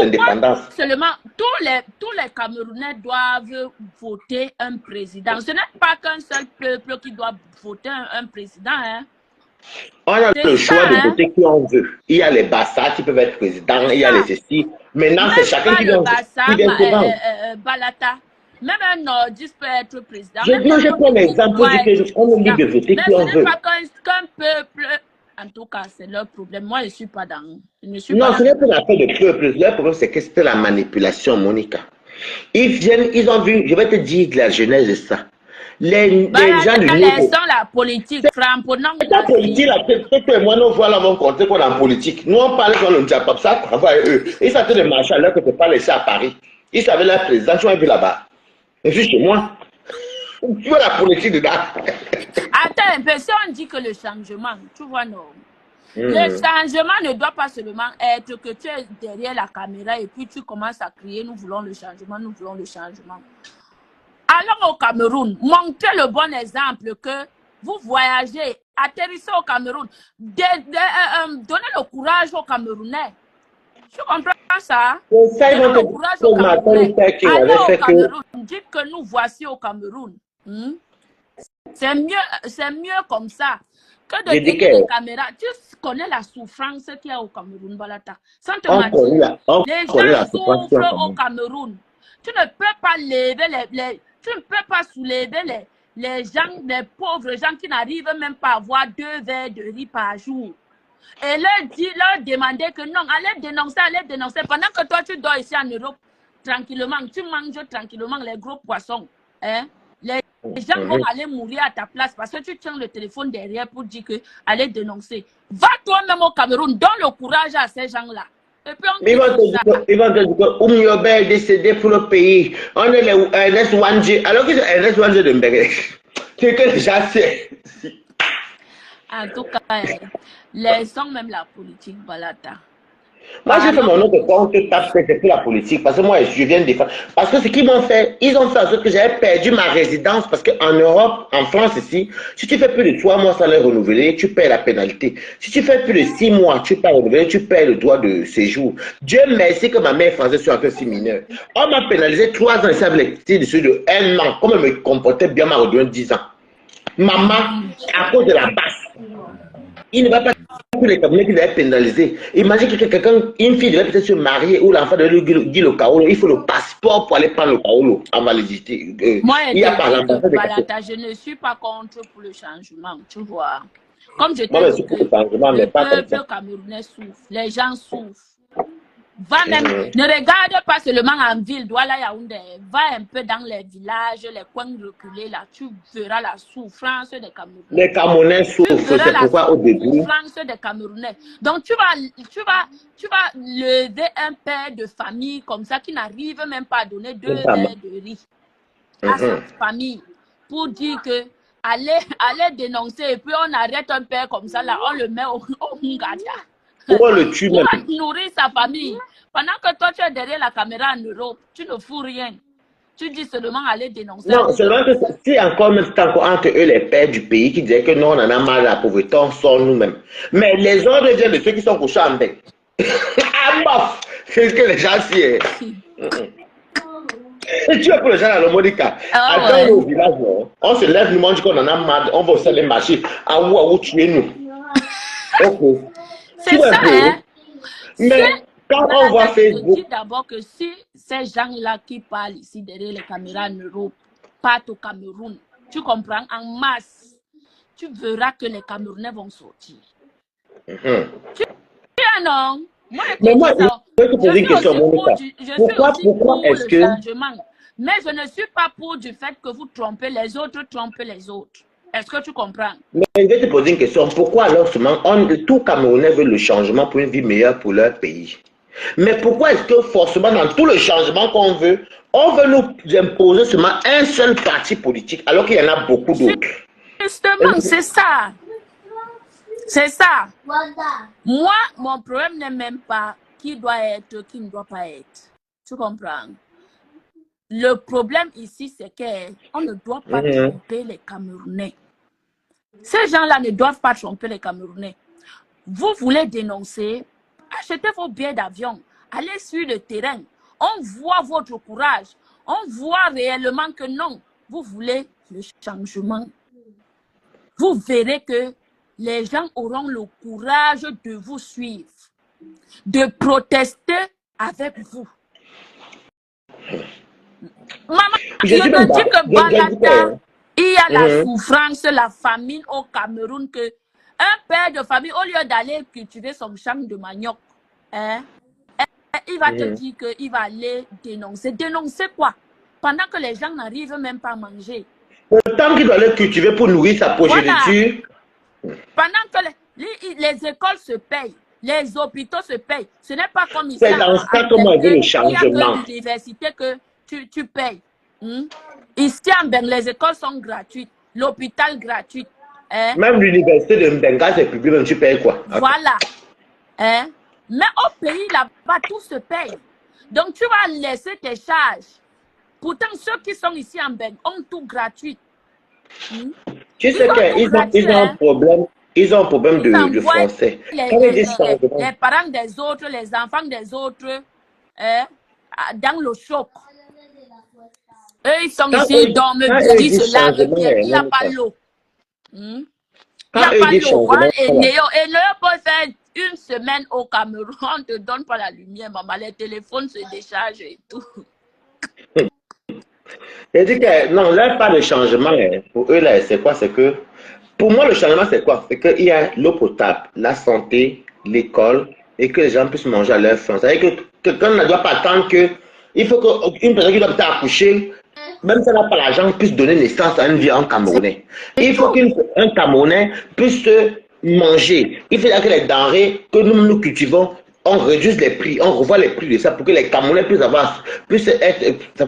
indépendance. Seulement, tous les Camerounais doivent voter un président. Ce n'est pas qu'un seul peuple qui doit voter un président. Hein. On a le choix de voter qui on veut. Il y a les Bassa qui peuvent être présidents, il y a les ceci. Maintenant, c'est chacun qui doit Balata. Même un nordiste peut être président. Je prends l'exemple pour dire qu'on est libre de voter qui on veut. Mais ce n'est pas qu'un peuple. En tout cas, c'est leur problème. Moi, je ne suis pas dans. Non, ce n'est pas l'affaire de peuple. Leur problème, c'est que c'était la manipulation, Monica. Ils viennent, ils ont vu, je vais te dire de la genèse de ça. Les gens du laissons la politique, frapponnant. La politique, peut-être que moi, nous voilà, on compter qu'on est en politique. Nous, on parlait sur le diapap, ça travaille eux. Ils s'attendaient de marcher alors que tu n'es pas laissé à Paris. Ils savaient la présidence, tu as vu là-bas. Et puis chez moi, tu vois la politique dedans. Attends un peu, si on dit que le changement, tu vois, non. Le changement ne doit pas seulement être que tu es derrière la caméra et puis tu commences à crier, nous voulons le changement, nous voulons le changement. Allons au Cameroun, montrez le bon exemple que vous voyagez, atterrissez au Cameroun, donnez le courage aux Camerounais. Tu comprends ça? Ça, ils vont Donnez le courage aux Camerounais. Allez au Cameroun, dites que nous voici au Cameroun. C'est mieux comme ça que de tenir les caméras. Tu connais la souffrance qu'il y a au Cameroun, Balata. Sans te mentir, les gens souffrent au Cameroun. Tu ne peux pas lever tu ne peux pas soulever les gens, les pauvres gens qui n'arrivent même pas à avoir 2 verres de riz par jour. Et leur demander que non, allez dénoncer. Pendant que toi, tu dors ici en Europe, tranquillement, tu manges tranquillement les gros poissons. Hein? Les gens vont aller mourir à ta place parce que tu tiens le téléphone derrière pour dire que allez dénoncer. Va toi-même au Cameroun, donne le courage à ces gens-là. Et puis ils vont te dire que Oumiobe est décédé pour le pays. On est les Ernest Wandje. Alors que c'est Ernest Wandje de Mbere. C'est que les gens savent. En tout cas, laissons même la politique, Balata. Moi, j'ai fait mon nom de compte, c'est pour la politique, parce que moi, je viens de défendre. Parce que ce qu'ils m'ont fait, ils ont fait en sorte que j'avais perdu ma résidence, parce qu'en Europe, en France ici, si tu fais plus de 3 mois sans les renouveler, tu paies la pénalité. Si tu fais plus de 6 mois, tu pas renouveler, tu paies le droit de séjour. Dieu merci que ma mère française soit encore si mineure. On m'a pénalisé 3 ans, ça voulait dessus de 1 an. Comme elle me comportait bien, m'a redonné 10 ans. Maman, à cause de la basse. Il ne va pas tous les Camerounais qui doivent être pénalisés. Imagine que quelqu'un, une fille devait peut-être se marier ou l'enfant devait lui dire le kaolo. Il faut le passeport pour aller prendre le kaolo en validité. Moi, je ne suis pas contre pour le changement, tu vois. Comme je t'ai dit, le peuple camerounais souffre, les gens souffrent. Va même, ne regarde pas seulement en ville, Douala Yaoundé, va un peu dans les villages, les coins reculés, là, tu verras la souffrance des Camerounais. Les Camerounais souffrent, c'est pourquoi au début. La souffrance des Camerounais. Donc tu vas lever un père de famille comme ça qui n'arrive même pas à donner 2 verres de riz à sa famille pour dire que allez dénoncer et puis on arrête un père comme ça, là, on le met au Ngadia. Pourquoi le tue même? Pour nourrir sa famille. Pendant que toi, tu es derrière la caméra en Europe, tu ne fous rien. Tu dis seulement aller dénoncer. Non, seulement que si encore même temps entre eux, les pères du pays qui disaient que non, on en a marre de la pauvreté, on sort nous-mêmes. Mais les autres viennent de ceux qui sont couchés en bec. Ah, bof! C'est ce que les gens disent. Et tu es pour les gens à l'Omodika. Attends, au village, on se lève, nous mange qu'on en a marre, on va aussi aller marcher. Ah, où tuer nous. Ok. C'est ça, hein? Mais quand on voit Facebook. Je dis d'abord que si ces gens-là qui parlent ici derrière les caméras en Europe partent au Cameroun, tu comprends, en masse, tu verras que les Camerounais vont sortir. Tu es non? Moi, mais moi, je vais te poser une question, Monica. Pourquoi est-ce que. Changement, mais je ne suis pas pour du fait que vous trompez les autres, Est-ce que tu comprends? Mais je vais te poser une question. Pourquoi alors seulement tout Camerounais veut le changement pour une vie meilleure pour leur pays? Mais pourquoi est-ce que forcément dans tout le changement qu'on veut, on veut nous imposer seulement un seul parti politique alors qu'il y en a beaucoup d'autres? Justement, c'est ça. C'est ça. Moi, mon problème n'est même pas qui doit être, qui ne doit pas être. Tu comprends? Le problème ici, c'est qu'on ne doit pas tromper les Camerounais. Ces gens-là ne doivent pas tromper les Camerounais. Vous voulez dénoncer, achetez vos billets d'avion, allez sur le terrain. On voit votre courage. On voit réellement que non, vous voulez le changement. Vous verrez que les gens auront le courage de vous suivre, de protester avec vous. Maman, je te dis que Balata, il y a la souffrance, la famine au Cameroun, que un père de famille, au lieu d'aller cultiver son champ de manioc, il va te dire qu'il va aller dénoncer. Dénoncer quoi? Pendant que les gens n'arrivent même pas à manger. Autant qu'il doit aller cultiver pour nourrir sa progéniture. Pendant que les écoles se payent, les hôpitaux se payent. Ce n'est pas comme ici. C'est dans ça qu'on veut le changement. Il y a que l'université que tu payes. Ici, en Beng, les écoles sont gratuites, l'hôpital gratuit. Hein? Même l'université de Mbenga, c'est public, même tu payes quoi? Voilà. Hein? Mais au pays là-bas, tout se paye. Donc, tu vas laisser tes charges. Pourtant, ceux qui sont ici en Beng ont tout gratuit. Tu Ils sais ont tout gratuit. qu'ils ont un Hein? problème. Ils ont un problème Ils de envoient français. Quand ils disent changement, les parents des autres, les enfants des autres hein, dans le choc. Eux, ils sont ici, ils dorment quand bien, eux ils disent se lavent changement, bien. Il n'y a même pas pas. l'eau. Il n'y Quand a eux pas disent l'eau. Hein? changement, Et là, Néo peut faire une semaine au Cameroun, on ne te donne pas la lumière, maman. Les téléphones se déchargent et tout. je dis que non, là, pas de changement. Hein. Pour eux, là, c'est quoi? C'est que, pour moi, le changement, c'est quoi? C'est qu'il y a l'eau potable, la santé, l'école, et que les gens puissent manger à leur faim. C'est-à-dire que quelqu'un ne doit pas attendre que, il faut qu'une personne qui doit peut-être accoucher, même si elle n'a pas l'argent, puisse donner naissance à une vie en Camerounais. Il faut qu'un Camerounais puisse manger. Il faut que les denrées que nous cultivons, on réduise les prix, on revoit les prix de ça pour que les Camerounais puissent être,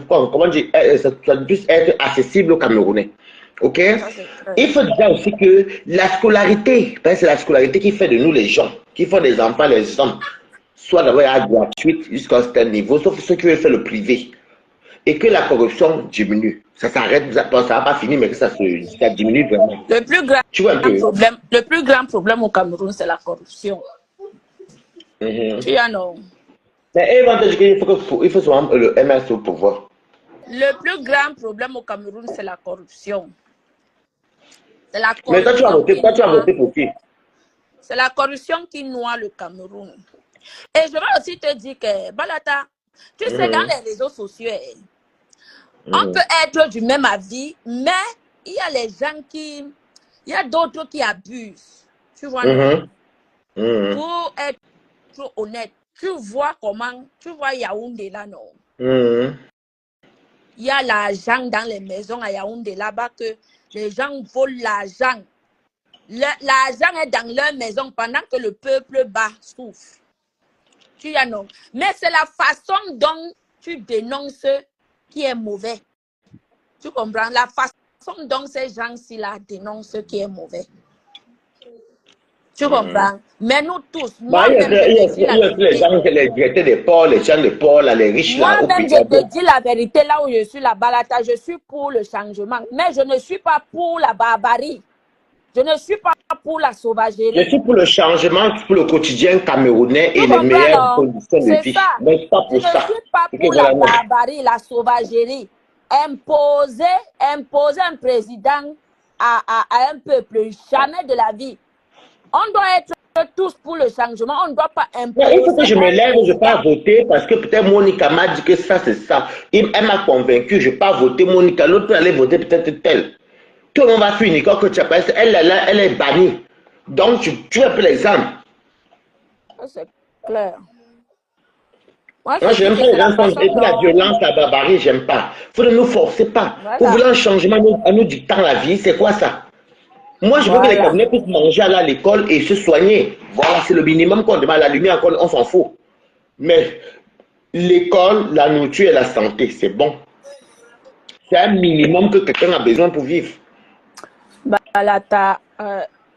comment dire, ça puisse être accessible aux Camerounais. Ok? Il faut dire aussi que la scolarité, parce que c'est la scolarité qui fait de nous les gens, qui font des enfants, les hommes, soit d'abord gratuite jusqu'à un certain niveau, sauf ceux qui veulent faire le privé. Et que la corruption diminue. Ça s'arrête, ça va pas finir, mais que ça diminue vraiment. Le plus grand problème au Cameroun, c'est la corruption. Tu en as. Mais il faut souvent le MS au pouvoir. Le plus grand problème au Cameroun, c'est la corruption. C'est la corruption. Mais toi, tu as voté pour qui? C'est la corruption qui noie le Cameroun. Et je vais aussi te dire que, Balata, tu sais, dans les réseaux sociaux, on peut être du même avis, mais il y a les gens il y a d'autres qui abusent. Tu vois, non? Pour être honnête, tu vois Yaoundé là, non? Il y a l'argent dans les maisons à Yaoundé là-bas que les gens volent l'argent. L'argent est dans leur maison pendant que le peuple bas souffre. Tu as non. Mais c'est la façon dont tu dénonces qui est mauvais. Tu comprends? La façon dont ces gens-ci là dénoncent qui est mauvais. Tu comprends? Mais nous tous, moi-même, il y a les gens, les directeurs des ports, les gens de ports, les riches là. Moi-même, je te dis la vérité, là où je suis, la Balata, je suis pour le changement. Mais je ne suis pas pour la barbarie. Je ne suis pas pour la sauvagerie. Je suis pour le changement, pour le quotidien camerounais et les meilleures conditions de vie. Mais pas pour ça. Je ne suis pas pour la barbarie, la sauvagerie. Imposer un président à un peuple, jamais de la vie. On doit être tous pour le changement, on ne doit pas imposer. Il faut que je me lève, je ne vais pas voter parce que peut-être Monica m'a dit que ça, c'est ça. Elle m'a convaincu, je ne vais pas voter Monica. L'autre peut aller voter peut-être tel. Tout le monde va finir quand tu appelles, elle est bannie. Donc, tu as pris l'exemple. C'est clair. Moi, je n'aime pas les gens et puis la violence, la barbarie, j'aime pas. Il faut ne nous forcer pas. Pour vouloir un changement à nous dictant la vie, c'est quoi ça? Moi, je veux que les Camerounais puissent manger à l'école et se soigner. Voilà, c'est le minimum qu'on demande. La lumière, on s'en fout. Mais l'école, la nourriture et la santé, c'est bon. C'est un minimum que quelqu'un a besoin pour vivre. Balata,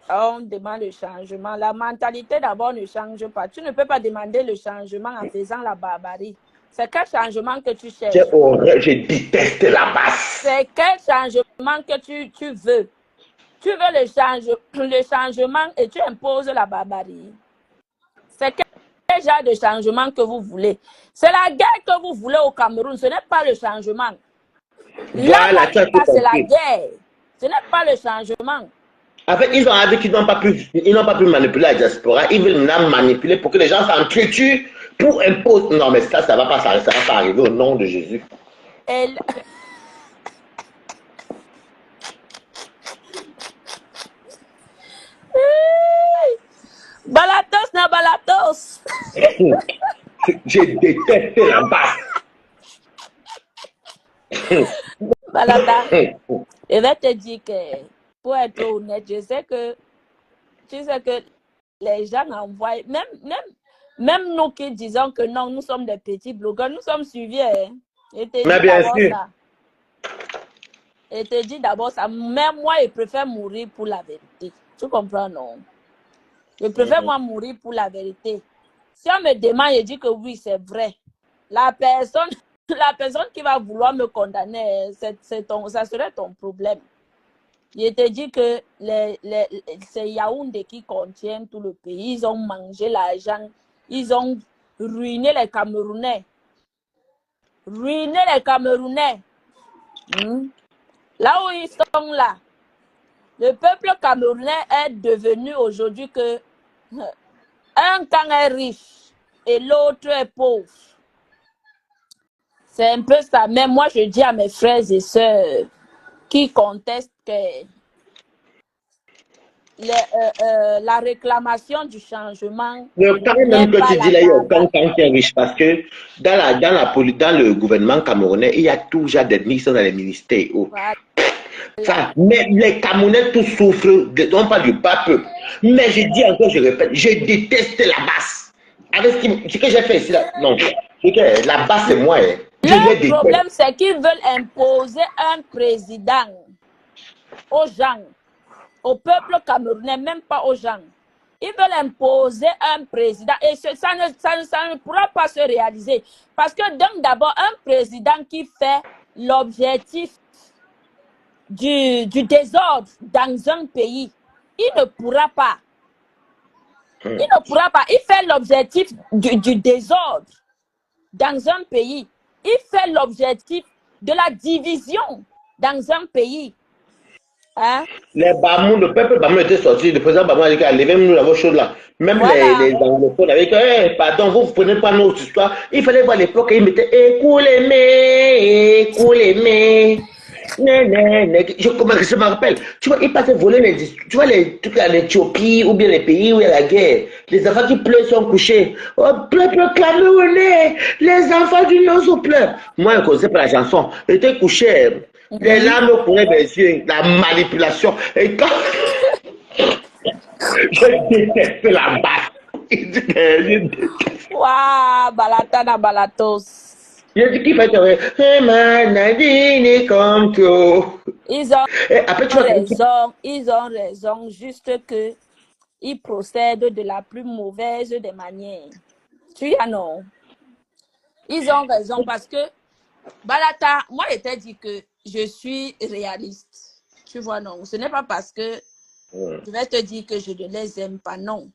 on demande le changement. La mentalité d'abord ne change pas. Tu ne peux pas demander le changement en faisant la barbarie. C'est quel changement que tu cherches? Je déteste la basse. C'est quel changement que tu veux? Tu veux le changement et tu imposes la barbarie. C'est quel genre de changement que vous voulez? C'est la guerre que vous voulez au Cameroun. Ce n'est pas le changement. Là, c'est la guerre. Ce n'est pas le changement. En fait, ils ont dit qu'ils n'ont pas pu manipuler la diaspora. Ils veulent maintenant manipuler pour que les gens s'entretuent pour imposer. Non, mais ça ne va pas arriver au nom de Jésus. Balatos na balatos. Je déteste la basse. Balata, je vais te dire que, pour être honnête, tu sais que les gens envoient, même nous qui disons que non, nous sommes des petits blogueurs, nous sommes suivis. Hein. Mais bien sûr. Et te dit d'abord ça. Même moi, je préfère mourir pour la vérité. Tu comprends, non? Je préfère moi mourir pour la vérité. Si on me demande, je dis que oui, c'est vrai. La personne qui va vouloir me condamner, ça serait ton problème. Je te dis que c'est Yaoundé qui contient tout le pays. Ils ont mangé l'argent. Ils ont ruiné les Camerounais. Ruiné les Camerounais. Là où ils sont là, le peuple camerounais est devenu aujourd'hui que un camp est riche et l'autre est pauvre. C'est un peu ça. Mais moi, je dis à mes frères et sœurs qui contestent que la réclamation du changement Le camp n'est même que pas tu dis la là, il y a aucun barbare. camp qui est riche parce que dans le gouvernement camerounais, il y a toujours des ministres dans les ministères. Voilà. Enfin, mais les Camerounais tous souffrent, on parle du bas peuple. Mais je dis encore, je répète, je déteste la basse. Avec ce que j'ai fait ici, là, non. La basse, c'est moi. Hein. Je les Le déteste. problème, c'est qu'ils veulent imposer un président aux gens, au peuple camerounais, même pas aux gens. Ils veulent imposer un président et ça ne pourra pas se réaliser. Parce que donc d'abord, un président qui fait l'objectif du désordre dans un pays, il ne pourra pas. Il ne pourra pas. Il fait l'objectif du désordre dans un pays. Il fait l'objectif de la division dans un pays. Hein? Les Bamou, le peuple Bamou était sorti, le président Bamou a dit qu'à lever nous la chose là. Même Voilà. les anglophones avaient dit, hey, pardon, vous ne prenez pas notre histoire. Il fallait voir l'époque, ils mettaient écoulez-moi. Je me rappelle, tu vois, ils passaient voler tu vois les trucs en Éthiopie ou bien les pays où il y a la guerre. Les enfants qui pleurent sont couchés. Oh, peuple camerounais, les enfants du Nord sont pleurent. Moi, je ne connaissais pas la chanson. J'étais couché. Les larmes couraient des yeux, la manipulation. Et quand je déteste la basse. Waouh, balatana balatos. Il dit qu'il fait comme toi. Ils ont raison, juste que ils procèdent de la plus mauvaise des manières. Tu as non? Ils ont raison parce que Balata, moi je t'ai dit que je suis réaliste. Tu vois non? Ce n'est pas parce que je vais te dire que je ne les aime pas, non.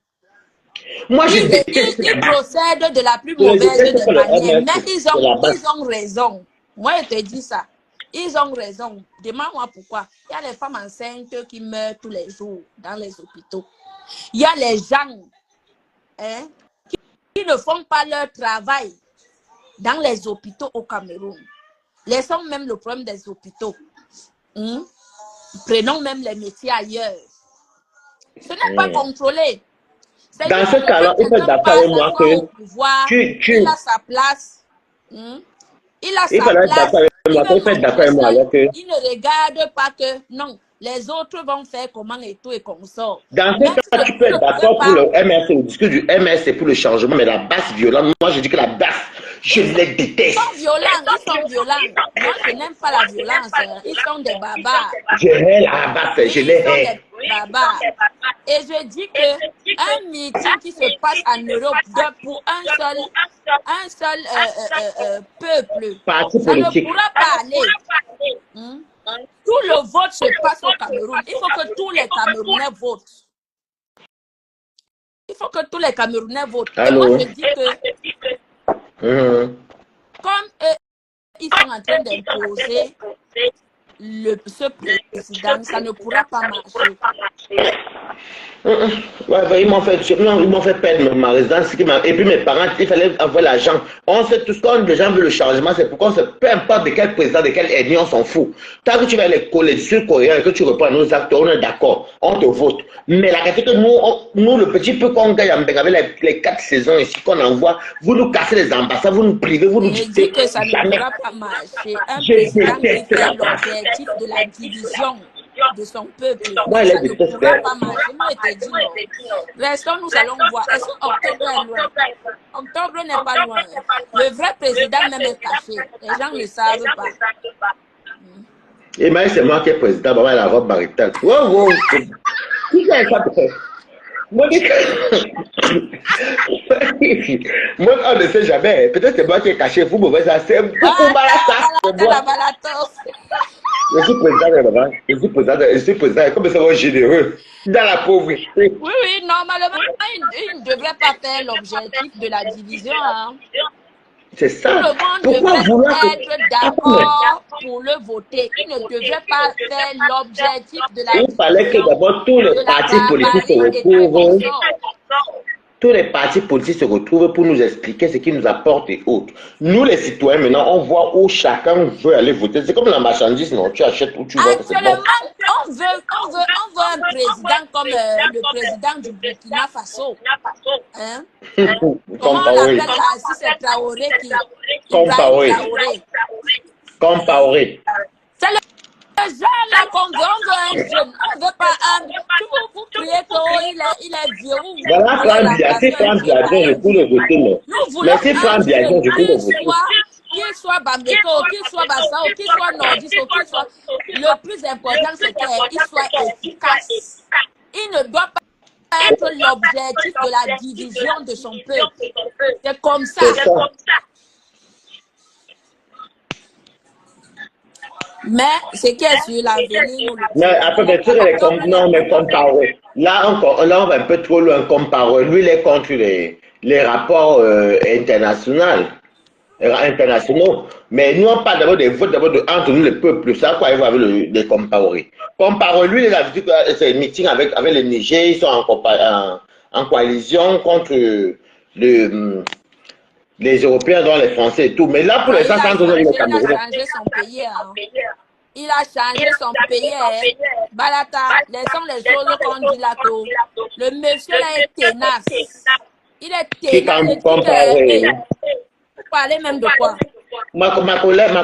Moi, je déteste ils procèdent de la plus mauvaise des manières, mais ils ont raison. Moi, je te dis ça. Ils ont raison. Demande-moi pourquoi. Il y a les femmes enceintes qui meurent tous les jours dans les hôpitaux. Il y a les gens qui ne font pas leur travail dans les hôpitaux au Cameroun. Laissons même le problème des hôpitaux. Prenons même les métiers ailleurs. Ce n'est pas contrôlé. Dans ce cas-là, il faut être d'accord avec moi que il a sa place. Il a sa place. Il ne regarde pas que non, les autres vont faire comment et tout et comme ça. Dans ce cas, tu peux être d'accord pour le MRC, le discours du MRC pour le changement, mais la basse violente, moi je dis que la basse, je les déteste. Ils sont violents. Moi je n'aime pas la violence. Ils sont des barbares. Je hais la basse, je les hais. Barbares. Et je dis que un meeting qui se passe en Europe pour un seul peuple, ça ne pourra pas aller. Tout le vote se passe au Cameroun. Il faut que tous les Camerounais votent. Il faut que tous les Camerounais votent. Et moi, je dis que comme ils sont en train d'imposer ce président, ça ne pourra pas marcher. Ouais, ils m'ont fait perdre ma résidence. Et puis mes parents, il fallait avoir l'argent. On sait tous quand les gens veulent le changement, c'est pourquoi peu importe de quel président, de quel ennemi, on s'en fout. Tant que tu vas les sud-coréens et que tu reprends nos actes, on est d'accord, on te vote. Mais la réalité que nous, le petit peu qu'on gagne avec les 4 saisons ici qu'on envoie, vous nous cassez les ambassades, vous nous privez, vous nous dites. Je dis que ça ne pourra pas marcher. Un président qui fait l'objectif de la division de son peuple. Moi, Ça ne pourra pas marcher. Moi, je te dis non. Restons, nous allons voir. Est-ce que octobre est loin? Octobre n'est pas loin. Le vrai président même est caché. Les gens ne savent pas. Et maintenant, c'est moi qui est président, maman, la robe maritale. Wow, wow. Qui est ça? Moi, moi, on ne sait jamais. Peut-être c'est moi qui ai caché vous, mais ça, c'est beaucoup mal à ça. Je suis président de maman. Je suis président. Comme ça va généreux. Dans la pauvreté. Oui, oui, normalement, il ne devrait pas faire l'objectif de la division. Hein. C'est ça. Tout le monde Pourquoi devrait être d'accord pour le voter. Il ne devrait pas faire l'objectif de la il fallait que division d'abord tous les de la partis politiques se barbarie et tout retrouvent. consort. Tous les partis politiques se retrouvent pour nous expliquer ce qu'ils nous apportent et autres. Nous, les citoyens, maintenant, on voit où chacun veut aller voter. C'est comme la marchandise, non? Tu achètes où tu vois que c'est bon. Actuellement, on veut un président comme le président du Burkina Faso. Hein? Comment on l'appelle là? Si c'est Traoré qui... Compaoré. C'est le jeune là qu'on veut, on veut un jeune. On ne veut pas un... Vous criez qu'il est vieux. Voilà, Franck Biagé, je peux le voter, non. Nous voulons Mais si Franck Biagé, je peux le voter. Qu'il soit Bambeto, qu'il soit Bassao, qu'il soit Nordis, qu'il soit... Le plus important, c'est qu'il soit efficace. Il ne doit pas être l'objectif de la division de son peuple. C'est comme ça. Mais ce qui est sur l'avenir... Mais après, non, mais comparer. Là, on va un peu trop loin comparer. Lui, il est contre les rapports internationaux. Mais nous, on parle d'abord des votes entre nous, le peuple. C'est quoi il va avec les comparer. Comparer, lui, il a vu que c'est un meeting avec le Niger. Ils sont en coalition contre les Européens, dont les Français et tout. Mais là, pour l'instant, c'est entre nous, le Cameroun. Il a changé son pays. Hein. Il a changé son pays. Hein. Balata, laissons les choses qu'on dit là. Le monsieur là est tenace. Il est tenace. Vous parlez même de quoi? Ma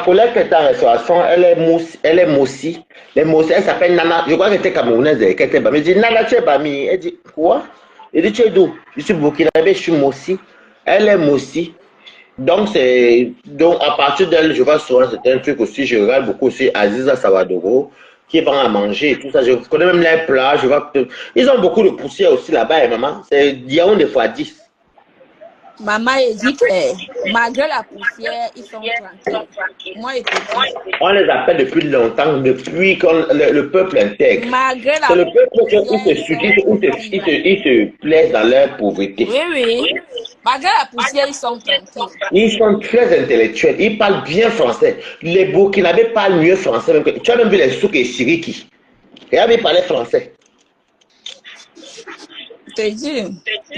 collègue qui est en restauration, elle est Moussi. Elle s'appelle Nana. Je crois qu'elle était camerounaise. Elle dit Nana, tu es Bami. Elle dit quoi? Elle dit tu es d'où? Je suis burkinabé, je suis Moussi. Elle est Moussi. Donc, à partir d'elle, je vois souvent, c'est un truc aussi, je regarde beaucoup aussi Aziza Sawadoro, qui vend à manger et tout ça. Je connais même les plats, je vois que ils ont beaucoup de poussière aussi là-bas, et maman. C'est Yaoundé fois 10. Maman, elle dit que malgré la poussière, ils sont tranquilles. Moi, on les appelle depuis longtemps, depuis quand le peuple intègre. C'est le peuple qui se plaise dans leur pauvreté. Oui, oui. Malgré la poussière, ils sont tranquilles. Ils sont très intellectuels. Ils parlent bien français. Les Burkinabés parlent mieux français. Tu as même vu les Souk et Siriki. Regarde, ils parlaient français. Je te dis.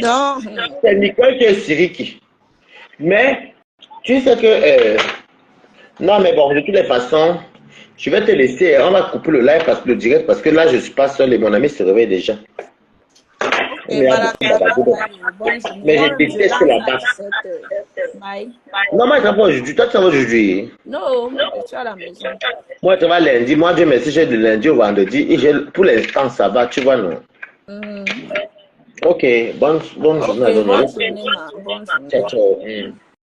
Non. C'est Nicole qui est Siriki. Mais, tu sais que... non, mais bon, de toutes les façons, je vais te laisser. On va couper le live, le direct, parce que là, je ne suis pas seul et mon ami se réveille déjà. Mais je déteste la base. Non, moi, je travaille aujourd'hui. Toi, tu travailles aujourd'hui. Non, je suis à la maison. Moi, je travaille lundi. Moi, Dieu merci, j'ai de lundi au vendredi. Et pour l'instant, ça va, tu vois, non? Ok, bonne journée. Bonne journée. Ciao, ciao.